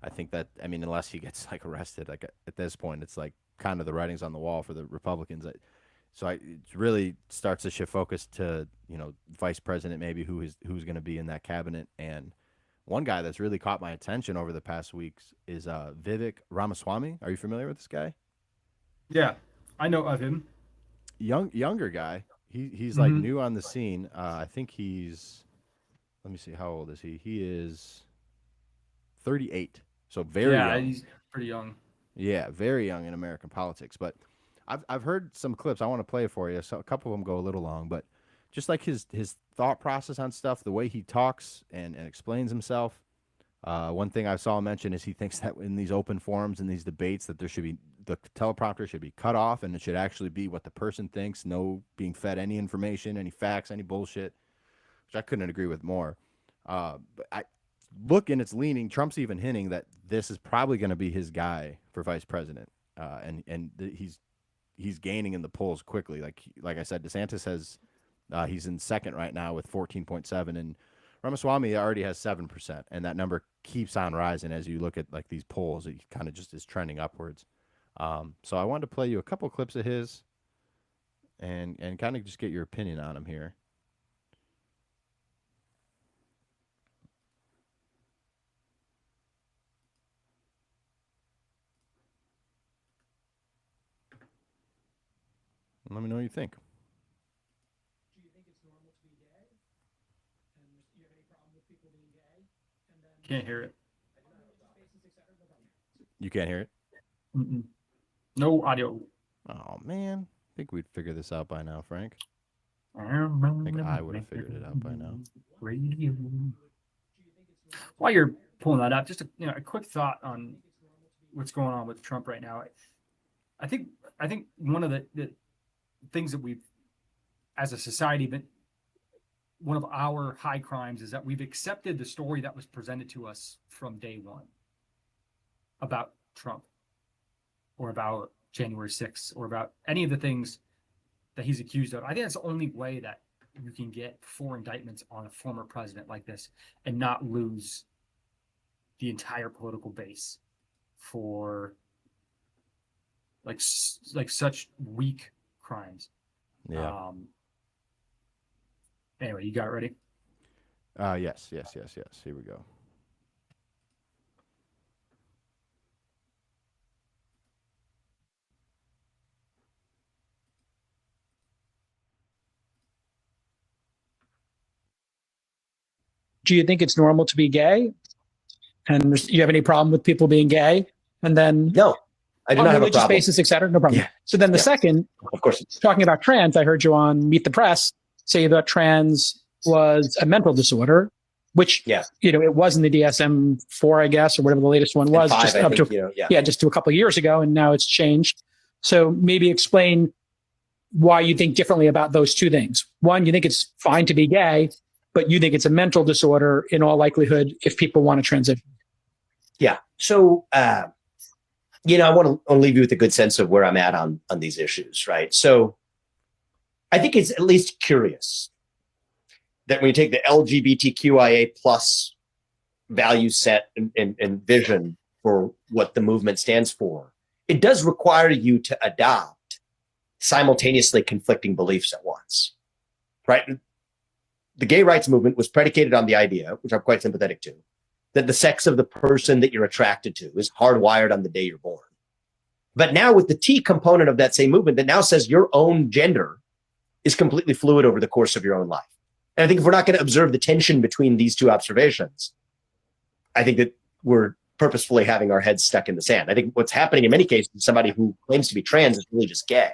I think that, unless he gets like arrested, like at this point, it's like kind of the writing's on the wall for the Republicans. So it really starts to shift focus to, vice president, maybe who's going to be in that cabinet. And one guy that's really caught my attention over the past weeks is Vivek Ramaswamy. Are you familiar with this guy? Yeah, I know of him. Younger guy. He's like new on the scene. I think let me see, how old is he? He is 38. So very young. Yeah, he's pretty young. Yeah, very young in American politics. But I've heard some clips. I want to play for you. So a couple of them go a little long, but just like his thought process on stuff, the way he talks and explains himself. One thing I saw him mention is he thinks that in these open forums and these debates that the teleprompter should be cut off and it should actually be what the person thinks, no being fed any information, any facts, any bullshit, which I couldn't agree with more. But it's leaning. Trump's even hinting that this is probably going to be his guy for vice president, and he's gaining in the polls quickly. Like I said, DeSantis has he's in second right now with 14.7, and Ramaswamy already has 7%, and that number keeps on rising as you look at like these polls. It kind of just is trending upwards. So I wanted to play you a couple clips of his, and kind of just get your opinion on him here. Let me know what you think. Do you think it's normal to be gay? And do you have any problem with people being gay? And then Can't hear it. You can't hear it? Mm-mm. No audio. Oh, man. I think we'd figure this out by now, Frank. I think I would have figured it out by now. Radio. While you're pulling that up, just a quick thought on what's going on with Trump right now. I think one of the things that we've, as a society, been one of our high crimes is that we've accepted the story that was presented to us from day one about Trump or about January 6th or about any of the things that he's accused of. I think that's the only way that you can get 4 indictments on a former president like this and not lose the entire political base for like such weak crimes. Yeah. Anyway, you got it ready? Yes. Here we go. do you think it's normal to be gay? And do you have any problem with people being gay? And then No, I do on not have a religious problem. basis, et cetera, no problem. Yeah. So then the second, Of course. talking about trans, I heard you on Meet the Press say that trans was a mental disorder, which it was in the DSM-4, I guess, or whatever the latest one was, Five, just I up think, to just to a couple of years ago, and now it's changed. So maybe explain why you think differently about those two things. One, you think it's fine to be gay, but you think it's a mental disorder in all likelihood if people want to transition. Yeah. So, I want to leave you with a good sense of where I'm at on these issues, right? So I think it's at least curious that when you take the LGBTQIA plus value set and vision for what the movement stands for, it does require you to adopt simultaneously conflicting beliefs at once, right? The gay rights movement was predicated on the idea, which I'm quite sympathetic to, that the sex of the person that you're attracted to is hardwired on the day you're born. But now with the T component of that same movement that now says your own gender is completely fluid over the course of your own life. And I think if we're not going to observe the tension between these two observations, I think that we're purposefully having our heads stuck in the sand. I think what's happening in many cases is somebody who claims to be trans is really just gay.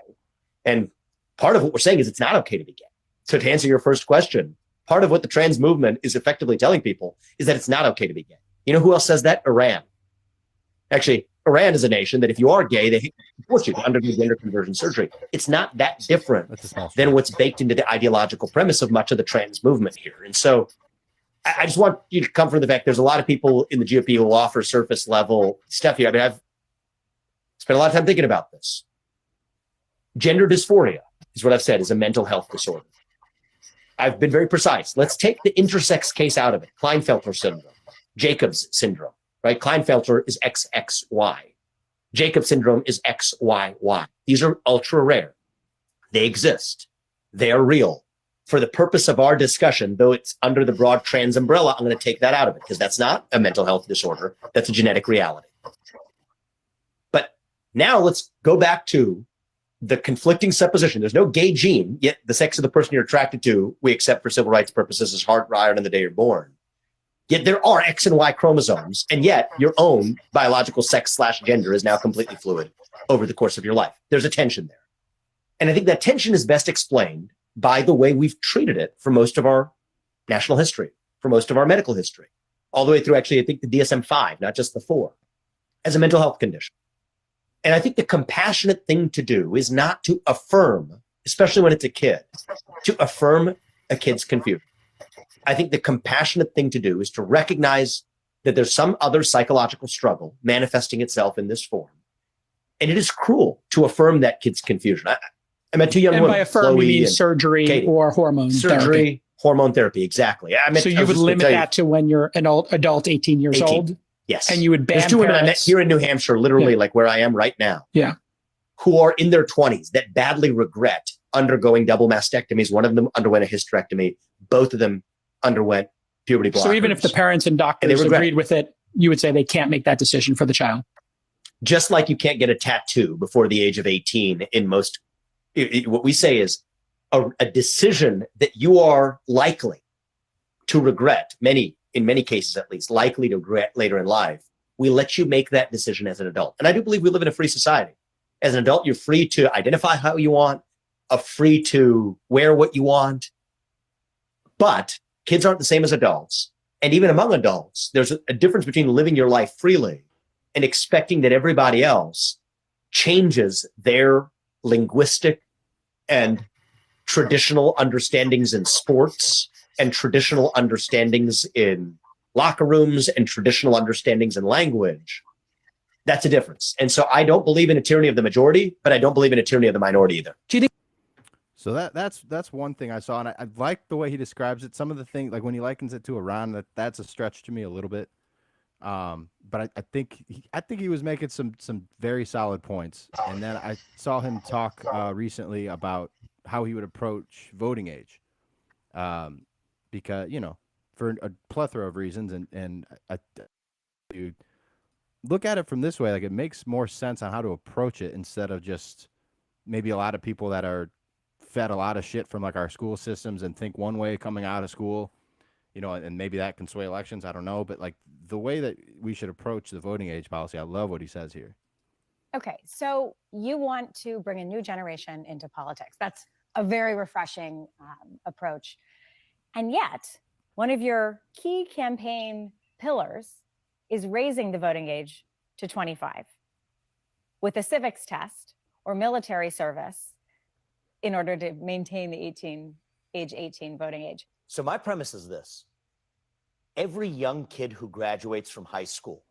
And part of what we're saying is it's not okay to be gay. So to answer your first question, part of what the trans movement is effectively telling people is that it's not okay to be gay. You know who else says that? Iran. Actually, Iran is a nation that if you are gay, they force you to undergo gender conversion surgery. It's not that different than what's baked into the ideological premise of much of the trans movement here. And so I just want you to come from the fact there's a lot of people in the GOP who will offer surface level stuff here. I mean, I've spent a lot of time thinking about this. Gender dysphoria is what I've said is a mental health disorder. I've been very precise. Let's take the intersex case out of it. Klinefelter syndrome, Jacobs syndrome, right? Klinefelter is XXY. Jacob syndrome is XYY. These are ultra rare. They exist. They are real. For the purpose of our discussion, though it's under the broad trans umbrella, I'm going to take that out of it because that's not a mental health disorder. That's a genetic reality. But now let's go back to the conflicting supposition. There's no gay gene, yet the sex of the person you're attracted to, we accept for civil rights purposes as hardwired on the day you're born. Yet there are X and Y chromosomes, and yet your own biological sex/gender is now completely fluid over the course of your life. There's a tension there. And I think that tension is best explained by the way we've treated it for most of our national history, for most of our medical history, all the way through actually, I think the DSM-5, not just the 4, as a mental health condition. And I think the compassionate thing to do is not to affirm, especially when it's a kid, to affirm a kid's confusion. I think the compassionate thing to do is to recognize that there's some other psychological struggle manifesting itself in this form. And it is cruel to affirm that kid's confusion. I met two young women. And by affirm, you mean surgery Katie. or hormone Surgery, therapy. hormone therapy, exactly. So you would limit that to when you're an adult 18 years 18. old? Yes. And you would ban There's two women I met parents. here in New Hampshire, literally like where I am right now, who are in their 20s that badly regret undergoing double mastectomies. One of them underwent a hysterectomy. Both of them underwent puberty blockers. So even if the parents and doctors agreed with it, you would say they can't make that decision for the child? Just like you can't get a tattoo before the age of 18 in most, what we say is a decision that you are likely to regret, in many cases at least, likely to regret later in life. We let you make that decision as an adult. And I do believe we live in a free society. As an adult, you're free to identify how you want, free to wear what you want. But kids aren't the same as adults. And even among adults, there's a difference between living your life freely and expecting that everybody else changes their linguistic and traditional understandings in sports and traditional understandings in locker rooms and traditional understandings in language. That's a difference. And so I don't believe in a tyranny of the majority, but I don't believe in a tyranny of the minority either. Do you think? So that's one thing I saw, and I like the way he describes it. Some of the things, like when he likens it to Iran, that's a stretch to me a little bit. But I think he was making some very solid points. And then I saw him talk recently about how he would approach voting age, because for a plethora of reasons, and you look at it from this way, like it makes more sense on how to approach it instead of just maybe a lot of people that are fed a lot of shit from like our school systems and think one way coming out of school, and maybe that can sway elections. I don't know. But like the way that we should approach the voting age policy, I love what he says here. Okay. So you want to bring a new generation into politics. That's a very refreshing approach. And yet one of your key campaign pillars is raising the voting age to 25 with a civics test or military service in order to maintain the age 18 voting age. So my premise is this. Every young kid who graduates from high school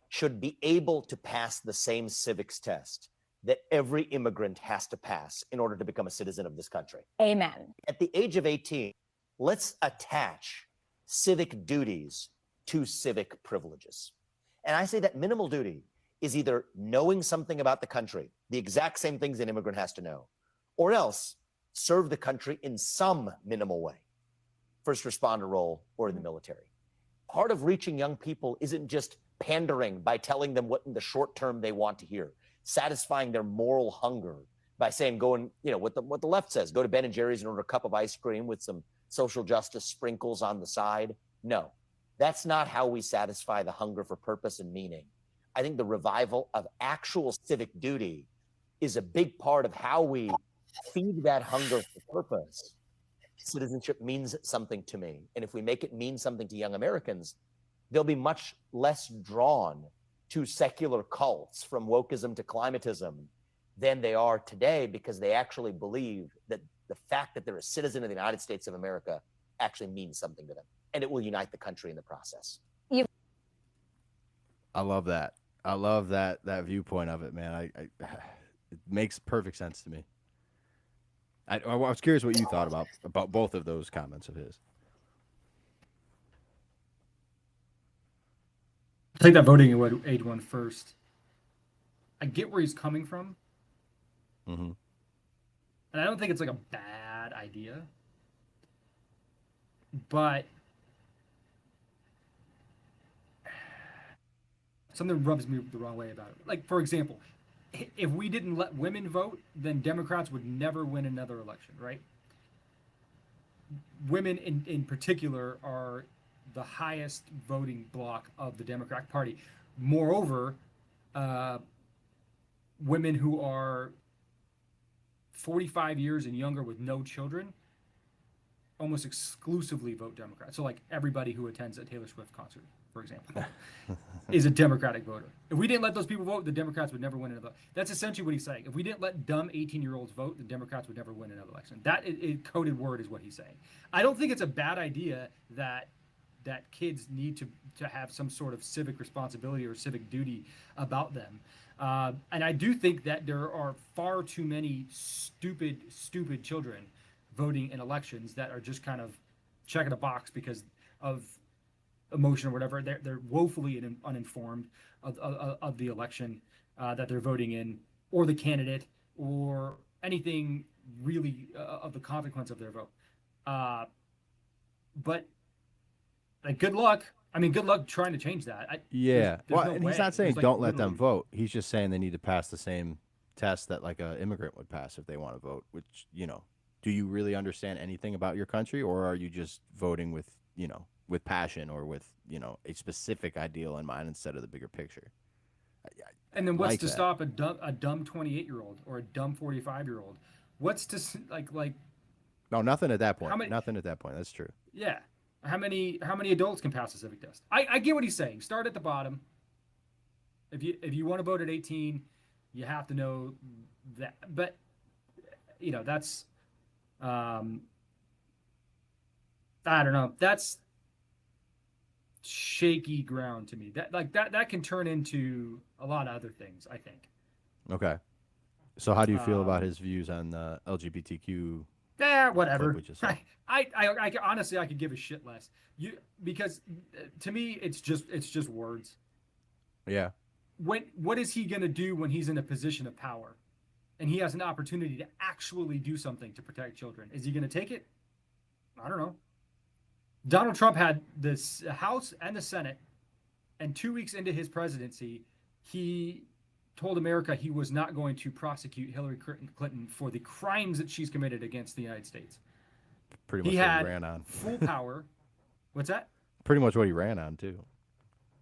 should be able to pass the same civics test that every immigrant has to pass in order to become a citizen of this country. Amen. At the age of 18, let's attach civic duties to civic privileges. And I say that minimal duty is either knowing something about the country, the exact same things an immigrant has to know, or else serve the country in some minimal way, first responder role or in the military. Part of reaching young people isn't just pandering by telling them what in the short term they want to hear, satisfying their moral hunger by saying, go and, what the left says, go to Ben and Jerry's and order a cup of ice cream with some social justice sprinkles on the side. No, that's not how we satisfy the hunger for purpose and meaning. I think the revival of actual civic duty is a big part of how we feed that hunger for purpose. Citizenship means something to me. And if we make it mean something to young Americans, they'll be much less drawn to secular cults from wokeism to climatism than they are today, because they actually believe that the fact that they're a citizen of the United States of America actually means something to them, and it will unite the country in the process. I love that. I love that viewpoint of it, man. It makes perfect sense to me. I was curious what you thought about both of those comments of his. Take that voting age one first. I get where he's coming from. Mm-hmm. And I don't think it's like a bad idea. But something rubs me the wrong way about it. Like, for example, if we didn't let women vote, then Democrats would never win another election, right? Women in particular are the highest voting bloc of the Democratic Party. Moreover, women who are 45 years and younger with no children almost exclusively vote Democrat. So like everybody who attends a Taylor Swift concert, for example, is a Democratic voter. If we didn't let those people vote, the Democrats would never win another. That's essentially what he's saying. If we didn't let dumb 18-year-olds vote, the Democrats would never win another election. That coded word is what he's saying. I don't think it's a bad idea that kids need to have some sort of civic responsibility or civic duty about them. And I do think that there are far too many stupid children voting in elections that are just kind of checking a box because of emotion or whatever. They're woefully uninformed of the election that they're voting in, or the candidate, or anything really of the consequence of their vote. But like, good luck. I mean, good luck trying to change that. Yeah. There's Well, no and he's way. not saying There's, like, don't let them literally- vote. He's just saying they need to pass the same test that like an immigrant would pass if they want to vote, which, do you really understand anything about your country, or are you just voting with passion or with, a specific ideal in mind instead of the bigger picture? And then what's like to that. stop a dumb 28-year-old or a dumb 45-year-old? What's to like? No, nothing at that point. How many- Nothing at that point. That's true. Yeah. How many adults can pass the civic test? I get what he's saying. Start at the bottom. If you want to vote at 18, you have to know that. But that's I don't know. That's shaky ground to me. That can turn into a lot of other things, I think. Okay. So how do you feel about his views on LGBTQ? Whatever. Clip we just saw. I honestly, I could give a shit less. Because to me, it's just words. Yeah. What is he gonna do when he's in a position of power, and he has an opportunity to actually do something to protect children? Is he gonna take it? I don't know. Donald Trump had this House and the Senate, and 2 weeks into his presidency, he told America he was not going to prosecute Hillary Clinton for the crimes that she's committed against the United States. Pretty much He what had he ran on. full power. What's that? Pretty much what he ran on too.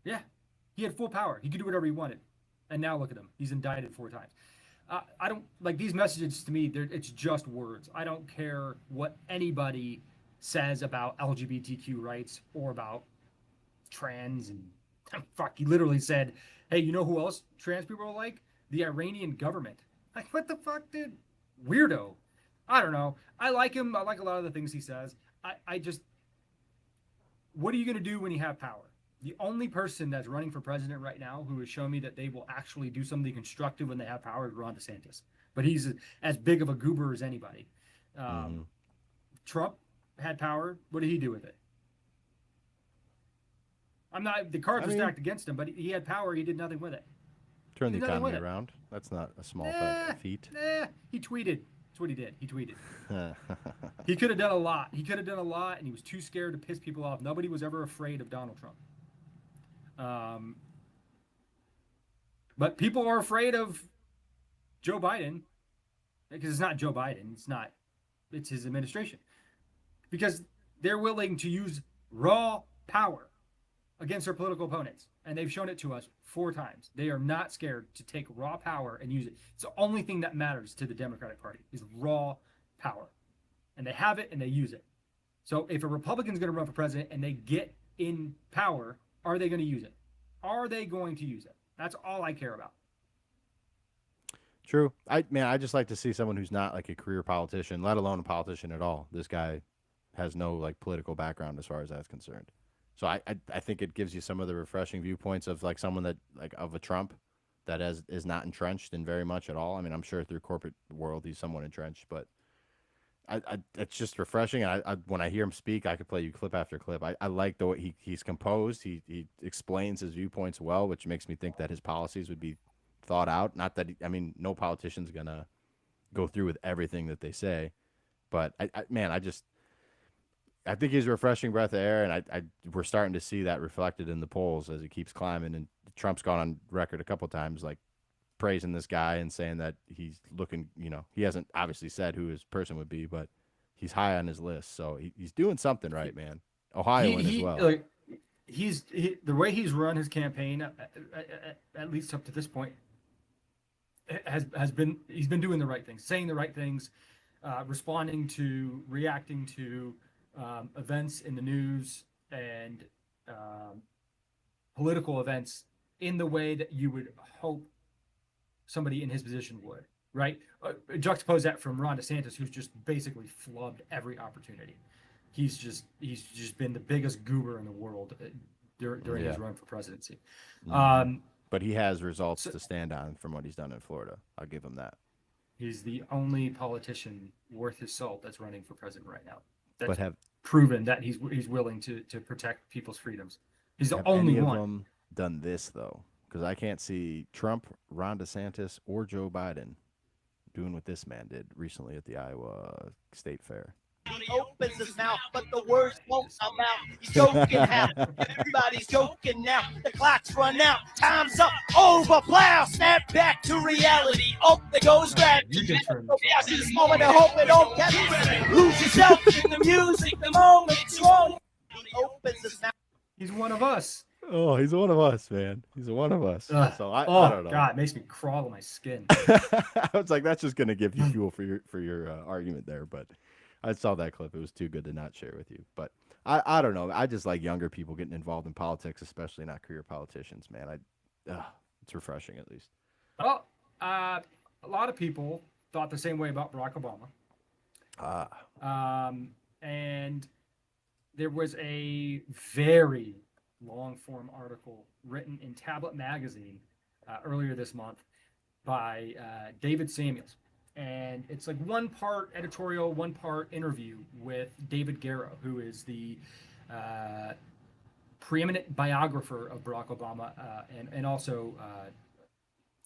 Yeah, he had full power. He could do whatever he wanted. And now look at him. He's indicted 4 times. I don't like these messages to me. It's just words. I don't care what anybody says about LGBTQ rights or about trans and fuck. He literally said, "Hey, you know who else trans people are like? The Iranian government." Like, what the fuck, dude? Weirdo. I don't know. I like him. I like a lot of the things he says. what are you going to do when you have power? The only person that's running for president right now who has shown me that they will actually do something constructive when they have power is Ron DeSantis. But he's as big of a goober as anybody. Trump had power. What did he do with it? The cards were stacked against him, but he had power. He did nothing with it. Turn the economy around. That's not a small feat. He tweeted. That's what he did. He tweeted. He could have done a lot. And he was too scared to piss people off. Nobody was ever afraid of Donald Trump. But people are afraid of Joe Biden because it's not Joe Biden. It's his administration. Because they're willing to use raw power against their political opponents. And they've shown it to us 4 times. They are not scared to take raw power and use it. It's the only thing that matters to the Democratic Party is raw power. And they have it and they use it. So if a Republican's going to run for president and they get in power, are they going to use it? Are they going to use it? That's all I care about. True. I just like to see someone who's not like a career politician, let alone a politician at all. This guy has no like political background as far as that's concerned. So I think it gives you some of the refreshing viewpoints of like someone that like of a Trump that is not entrenched in very much at all. I mean, I'm sure through corporate world he's somewhat entrenched, but it's just refreshing. When I hear him speak, I could play you clip after clip. I like the way he's composed. He explains his viewpoints well, which makes me think that his policies would be thought out. Not that no politician's gonna go through with everything that they say, but I think he's a refreshing breath of air, and we're starting to see that reflected in the polls as he keeps climbing. And Trump's gone on record a couple times, like praising this guy and saying that he's looking. He hasn't obviously said who his person would be, but he's high on his list, so he's doing something right, man. Ohioan as well. Like, the way he's run his campaign, at least up to this point, he's been doing the right things, saying the right things, reacting to events in the news and political events in the way that you would hope somebody in his position would, right? Juxtapose that from Ron DeSantis, who's just basically flubbed every opportunity. He's just been the biggest goober in the world during his run for presidency. But he has results to stand on from what he's done in Florida. I'll give him that. He's the only politician worth his salt that's running for president right now. That's have proven that he's willing to protect people's freedoms. He's the have only any one. of them done this though? Because I can't see Trump, Ron DeSantis, or Joe Biden doing what this man did recently at the Iowa State Fair. He opens his mouth, but the words won't come out. He's joking now. Everybody's joking now. The clock's run out. Time's up. Over. Plow. Snap back to reality. Up the goes back. You can turn I see this moment. I hope it don't catch you. Lose yourself in the music. The moment's wrong. He opens his mouth. He's one of us. Oh, he's one of us, man. He's one of us. So I don't know. God, it makes me crawl in my skin. I was like, that's just gonna give you fuel for your argument there, but I saw that clip. It was too good to not share with you. But I don't know. I just like younger people getting involved in politics, especially not career politicians, man. It's refreshing at least. Well, a lot of people thought the same way about Barack Obama. And there was a very long-form article written in Tablet Magazine earlier this month by David Samuels. And it's like one part editorial, one part interview with David Garrow, who is the preeminent biographer of Barack Obama and also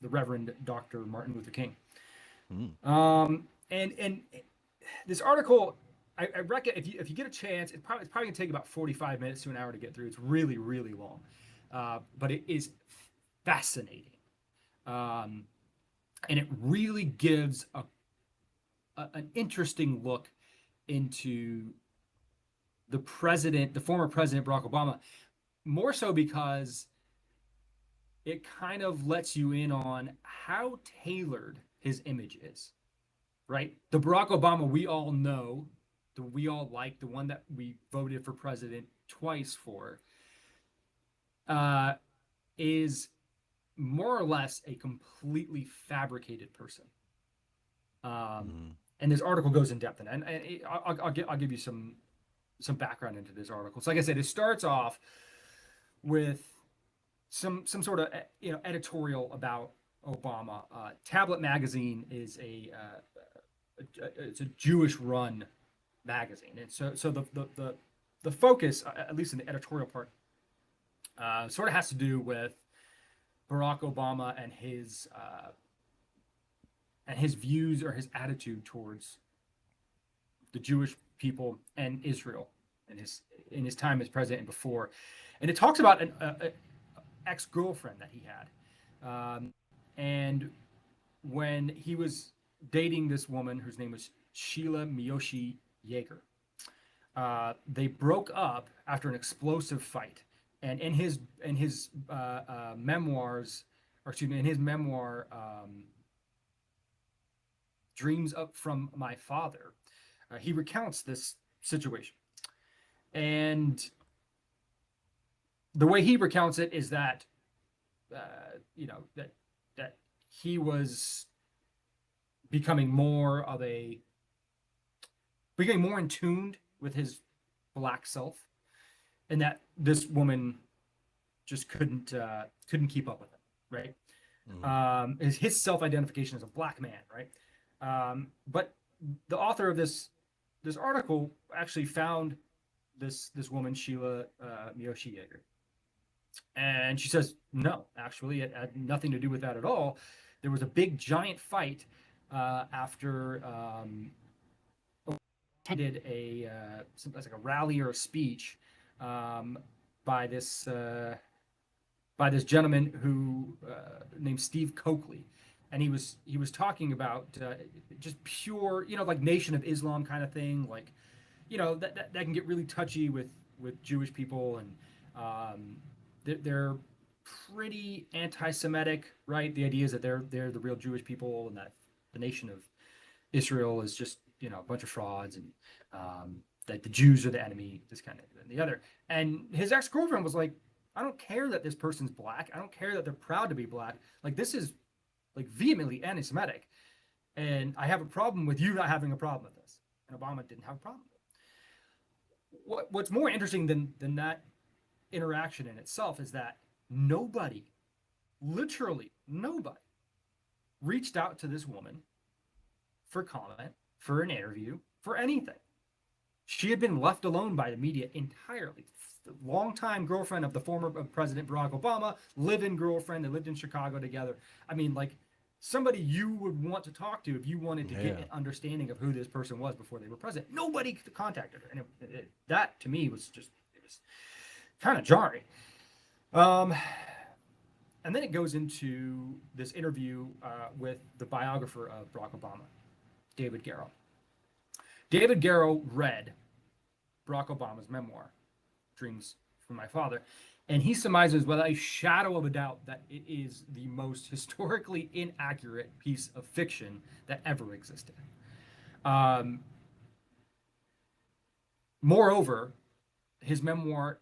the Reverend Dr. Martin Luther King. And this article, I reckon if you get a chance, it's probably going to take about 45 minutes to an hour to get through. It's really, really long. But it is fascinating. And it really gives an interesting look into the former President Barack Obama, more so because it kind of lets you in on how tailored his image is, right? The Barack Obama we all know, we all like, the one that we voted for president twice for, is more or less a completely fabricated person. And this article goes in depth, and I'll give you some some background into this article. So like I said, it starts off with some sort of editorial about Obama. Tablet Magazine is it's a Jewish run magazine, and so the focus, at least in the editorial part, sort of has to do with Barack Obama and his views or his attitude towards the Jewish people and Israel in his time as president and before. And it talks about an ex-girlfriend that he had, and when he was dating this woman whose name was Sheila Miyoshi Yeager, they broke up after an explosive fight. And in his memoirs, or excuse me, in his memoir, Dreams Up From My Father, he recounts this situation. And the way he recounts it is that, that he was becoming more in tune with his black self, and that this woman just couldn't keep up with it, right? Mhm. His self-identification as a black man, right? But the author of this article actually found this woman, Sheila Miyoshi Yeager, and she says, no, actually, it had nothing to do with that at all. There was a big giant fight after did like a rally or a speech by this gentleman who named Steve Coakley, and he was talking about just pure, like Nation of Islam kind of thing, like, that can get really touchy with Jewish people, and they're pretty anti-Semitic, right? The idea is that they're the real Jewish people, and that the nation of Israel is just a bunch of frauds, and that the Jews are the enemy, this kind of and the other. And his ex-girlfriend was like, I don't care that this person's black. I don't care that they're proud to be black. Like, this is like vehemently anti-Semitic, and I have a problem with you not having a problem with this. And Obama didn't have a problem with it. What's more interesting than that interaction in itself is that nobody, literally nobody, reached out to this woman for comment, for an interview, for anything. She had been left alone by the media entirely. The longtime girlfriend of the former President Barack Obama, live-in girlfriend. They lived in Chicago together. I mean, like, somebody you would want to talk to if you wanted to get an understanding of who this person was before they were president. Nobody contacted her, and that to me was kind of jarring. And then it goes into this interview with the biographer of Barack Obama, David Garrow. David Garrow read Barack Obama's memoir, Dreams from My Father, and he surmises without a shadow of a doubt that it is the most historically inaccurate piece of fiction that ever existed. Moreover, his memoir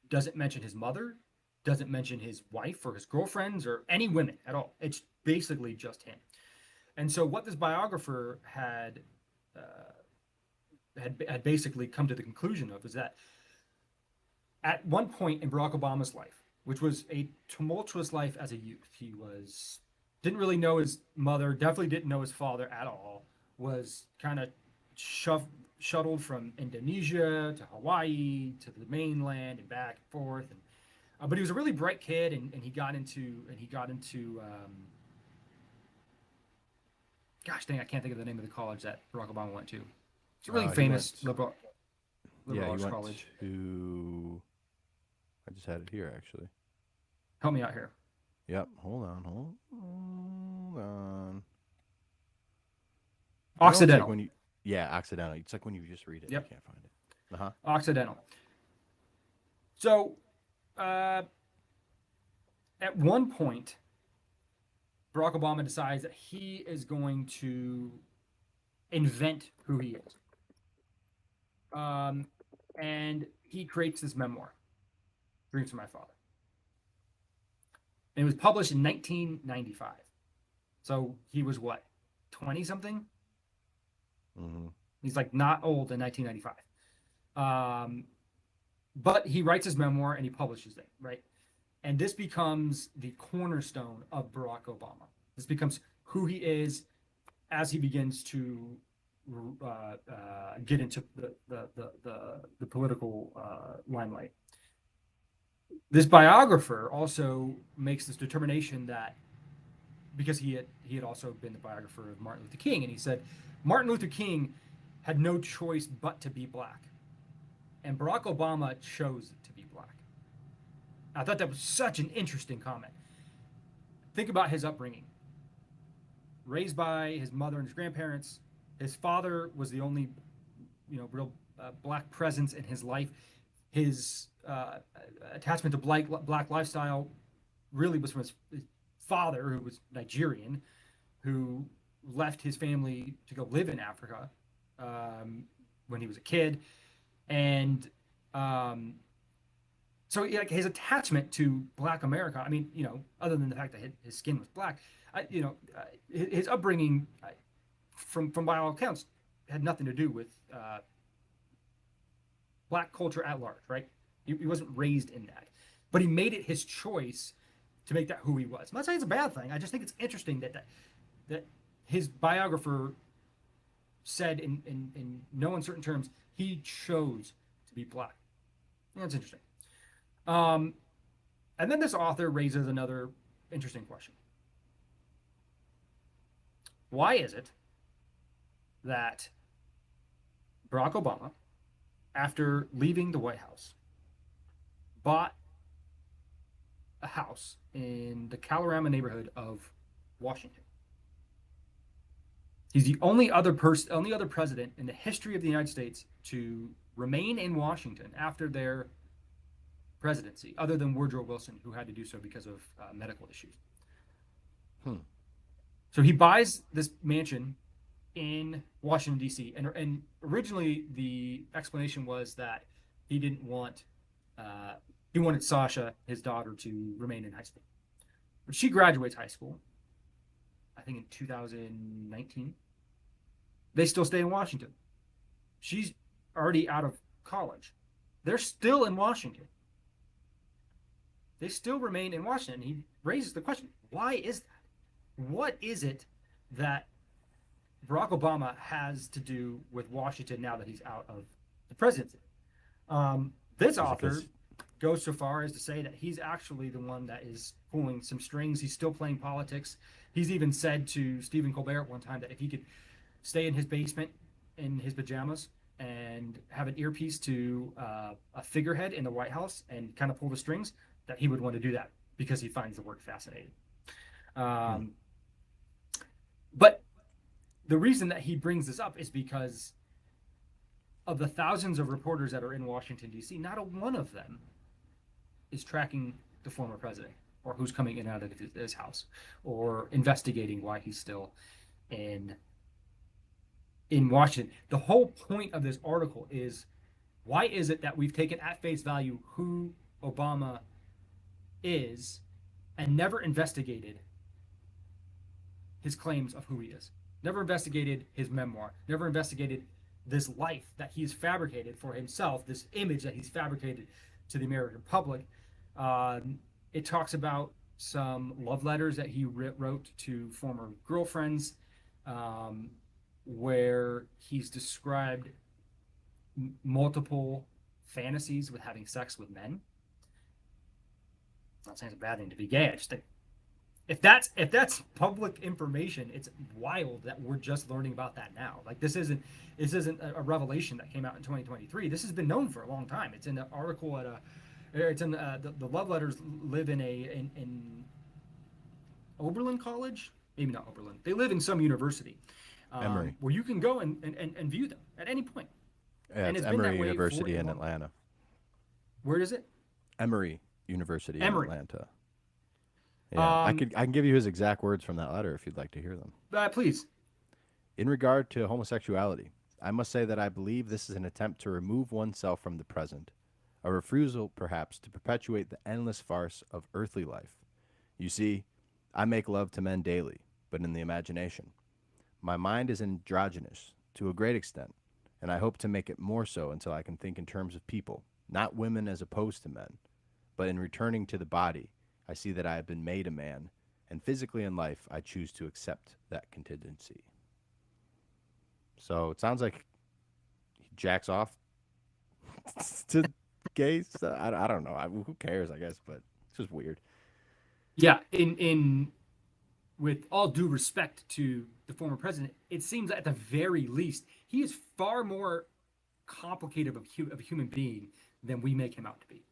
doesn't mention his mother, doesn't mention his wife or his girlfriends or any women at all. It's basically just him. And so what this biographer had basically come to the conclusion of is that at one point in Barack Obama's life, which was a tumultuous life as a youth, he didn't really know his mother, definitely didn't know his father at all, was kind of shuttled from Indonesia to Hawaii to the mainland and back and forth, and but he was a really bright kid, and he got into gosh dang, I can't think of the name of the college that Barack Obama went to. It's a really famous liberal arts college. I just had it here, actually. Help me out here. Yep. Hold on. Occidental. Occidental. It's like when you just read it, Yep. You can't find it. Occidental. So, at one point, Barack Obama decides that he is going to invent who he is. And he creates this memoir, Dreams from My Father. And it was published in 1995. So he was what, 20 something? Mm-hmm. He's like not old in 1995. But he writes his memoir and he publishes it, right? And this becomes the cornerstone of Barack Obama. This becomes who he is as he begins to get into the political limelight. This biographer also makes this determination that, because he had also been the biographer of Martin Luther King, and he said Martin Luther King had no choice but to be black, and Barack Obama chose to be black. I thought that was such an interesting comment. Think about his upbringing. Raised by his mother and his grandparents, his father was the only, real black presence in his life. His attachment to black lifestyle really was from his father, who was Nigerian, who left his family to go live in Africa when he was a kid, and so like his attachment to Black America. I mean, other than the fact that his skin was black, his upbringing, from by all accounts, had nothing to do with black culture at large, right? He wasn't raised in that, but he made it his choice to make that who he was. I'm not saying it's a bad thing. I just think it's interesting that his biographer said in no uncertain terms he chose to be black. That's interesting. And then this author raises another interesting question. Why is it that Barack Obama, after leaving the White House, bought a house in the Kalorama neighborhood of Washington? He's the only other president in the history of the United States to remain in Washington after their presidency, other than Woodrow Wilson, who had to do so because of medical issues. So he buys this mansion in Washington, D.C. And originally the explanation was that he didn't want, he wanted Sasha, his daughter, to remain in high school. But she graduates high school, I think in 2019. They still stay in Washington. She's already out of college. They're still in Washington. They still remain in Washington. He raises the question, why is that? What is it that Barack Obama has to do with Washington now that he's out of the presidency? This author goes so far as to say that he's actually the one that is pulling some strings. He's still playing politics. He's even said to Stephen Colbert one time that if he could stay in his basement in his pajamas and have an earpiece to a figurehead in the White House and kind of pull the strings, that he would want to do that because he finds the work fascinating. But the reason that he brings this up is because of the thousands of reporters that are in Washington, D.C., not a one of them is tracking the former president or who's coming in and out of his house or investigating why he's still in Washington. The whole point of this article is, why is it that we've taken at face value who Obama is and never investigated his claims of who he is, never investigated his memoir, never investigated this life that he's fabricated for himself, this image that he's fabricated to the American public. It talks about some love letters that he wrote to former girlfriends, where he's described multiple fantasies with having sex with men. I'm not saying it's a bad thing to be gay. I just think if that's public information, it's wild that we're just learning about that now. Like this isn't a revelation that came out in 2023. This has been known for a long time. It's in the article it's in the love letters live in Oberlin College, maybe not Oberlin. They live in some university where you can go and view them at any point. Yeah, and it's it's been that Emory way University for in Atlanta. Where is it? Emory University in Atlanta. Yeah, I can give you his exact words from that letter if you'd like to hear them. Please. In regard to homosexuality, I must say that I believe this is an attempt to remove oneself from the present, a refusal perhaps to perpetuate the endless farce of earthly life. You see, I make love to men daily, but in the imagination. My mind is androgynous to a great extent, and I hope to make it more so until I can think in terms of people, not women as opposed to men. But in returning to the body, I see that I have been made a man, and physically in life, I choose to accept that contingency. So it sounds like he jacks off to gays. I don't know. Who cares, I guess, but it's just weird. Yeah, in with all due respect to the former president, it seems at the very least he is far more complicated of a human being than we make him out to be.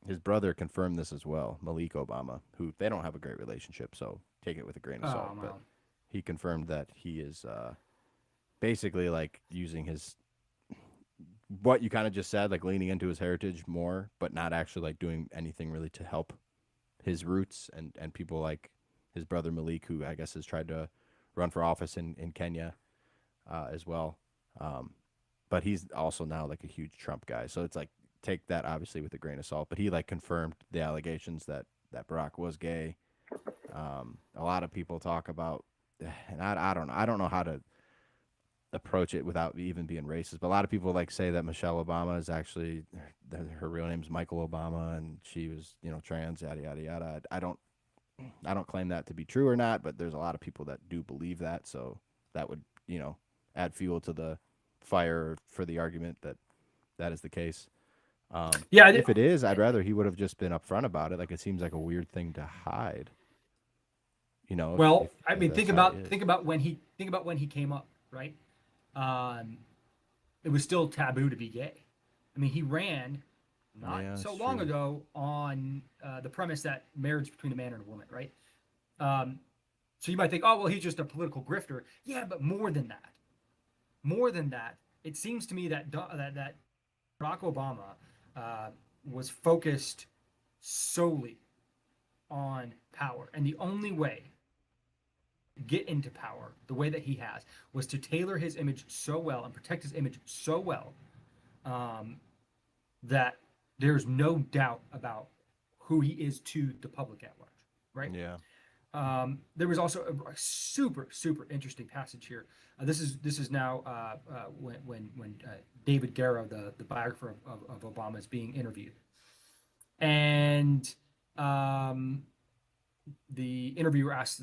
His brother confirmed this as well, Malik Obama, who they don't have a great relationship, so take it with a grain of salt. But he confirmed that he is basically like using his what you kind of just said, like leaning into his heritage more, but not actually like doing anything really to help his roots and people like his brother Malik, who I guess has tried to run for office in Kenya as well. But he's also now like a huge Trump guy. So it's like, take that obviously with a grain of salt, but he like confirmed the allegations that Barack was gay. A lot of people talk about, and I don't know. I don't know how to approach it without even being racist, but a lot of people like say that Michelle Obama is actually, her real name is Michael Obama, and she was, trans, yada yada yada. I don't claim that to be true or not, but there's a lot of people that do believe that, so that would add fuel to the fire for the argument that is the case. If it is, I'd rather he would have just been upfront about it. Like, it seems like a weird thing to hide. Well, if I mean, that's think how it is. about when he came up, right? It was still taboo to be gay. I mean, he ran not so long true. ago on the premise that marriage between a man and a woman, right? So you might think, oh, well, he's just a political grifter. Yeah, but more than that. More than that, it seems to me that that Barack Obama was focused solely on power, and the only way to get into power the way that he has was to tailor his image so well and protect his image so well that there's no doubt about who he is to the public at large, right? Yeah. There was also a super interesting passage here. This is now when David Garrow, the biographer of Obama, is being interviewed, and the interviewer asks,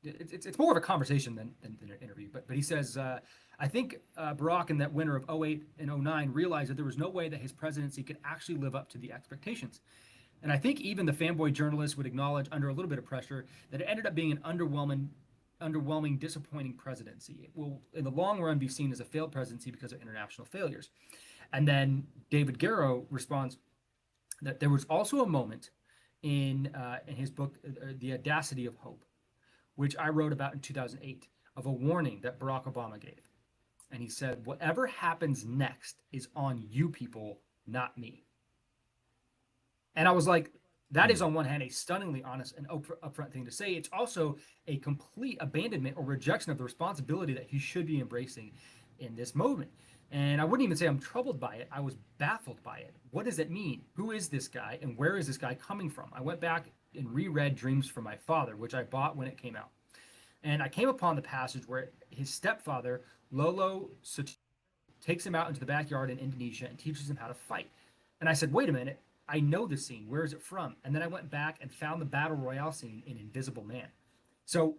it's more of a conversation than an interview, but he says, I think Barack in that winter of 08 and 09 realized that there was no way that his presidency could actually live up to the expectations. And I think even the fanboy journalists would acknowledge, under a little bit of pressure, that it ended up being an underwhelming, disappointing presidency. It will, in the long run, be seen as a failed presidency because of international failures. And then David Garrow responds that there was also a moment in his book, The Audacity of Hope, which I wrote about in 2008, of a warning that Barack Obama gave. And he said, whatever happens next is on you people, not me. And I was like, that is on one hand a stunningly honest and upfront thing to say. It's also a complete abandonment or rejection of the responsibility that he should be embracing in this moment. And I wouldn't even say I'm troubled by it. I was baffled by it. What does it mean? Who is this guy, and where is this guy coming from? I went back and reread Dreams from My Father, which I bought when it came out. And I came upon the passage where his stepfather, Lolo, takes him out into the backyard in Indonesia and teaches him how to fight. And I said, wait a minute. I know this scene. Where is it from? And then I went back and found the Battle Royale scene in Invisible Man. So,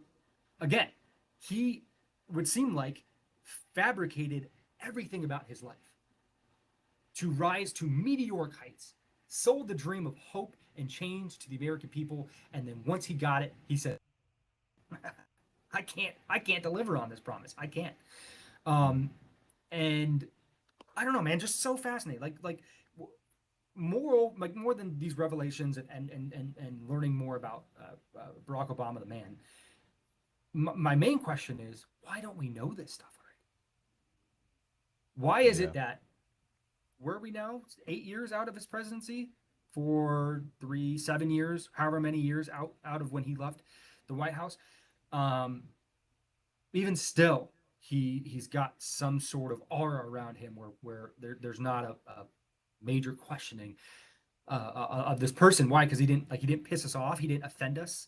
again, he would seem like fabricated everything about his life to rise to meteoric heights, sold the dream of hope and change to the American people, and then once he got it, he said, I can't deliver on this promise. I can't. And I don't know, man, just so fascinating. Like more than these revelations and learning more about Barack Obama, the man. My main question is, why don't we know this stuff already? Why is it that, where are we now? 8 years out of his presidency, 7 years, however many years out of when he left the White House. Even still, he's got some sort of aura around him where there's not a major questioning of this person. Why? Because he didn't piss us off. He didn't offend us.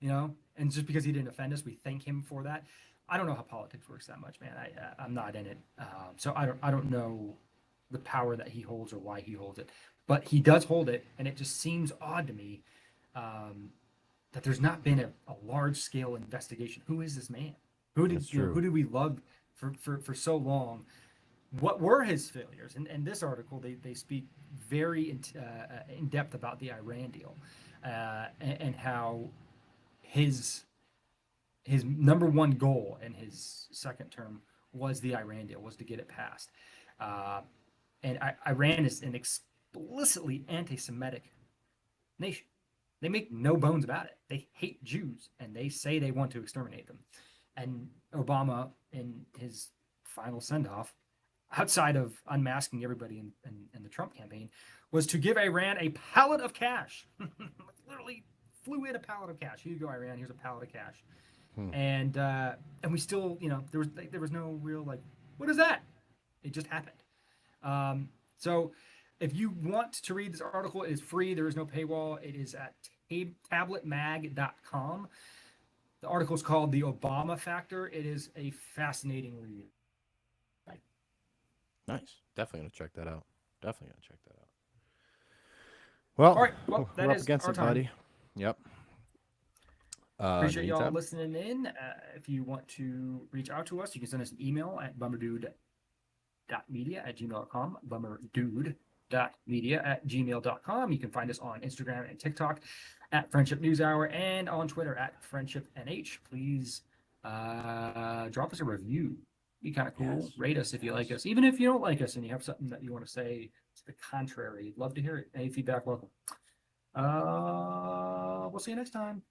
you know, and just because he didn't offend us, we thank him for that. I don't know how politics works that much, man. I'm not in it, so I don't know the power that he holds or why he holds it, but he does hold it, and it just seems odd to me that there's not been a large scale investigation. Who is this man? That's You know, true. who did we love for so long? What were his failures? And this article, they speak very in depth about the Iran deal and how his number one goal in his second term was the Iran deal, was to get it passed. And Iran is an explicitly anti-Semitic nation. They make no bones about it. They hate Jews, and they say they want to exterminate them. And Obama, in his final send-off, outside of unmasking everybody in the Trump campaign, was to give Iran a pallet of cash. Literally flew in a pallet of cash. Here you go, Iran. Here's a pallet of cash. And we still, you know, there was no real like, what is that? It just happened. So if you want to read this article, it is free. There is no paywall. It is at tabletmag.com. The article is called The Obama Factor. It is a fascinating read. Nice. Definitely gonna check that out. Definitely gonna check that out. Well, All right. Well, that we're up is against our it, time. buddy. Yep. Appreciate y'all anytime. listening in. If you want to reach out to us, you can send us an email at bummerdude.media@gmail.com, bummerdude.media@gmail.com. You can find us on Instagram and TikTok at Friendship News Hour and on Twitter at FriendshipNH. Please drop us a review. Be kind of cool. Yes. Rate us if you like us. Even if you don't like us and you have something that you want to say to the contrary, love to hear it. Any feedback, welcome. We'll see you next time.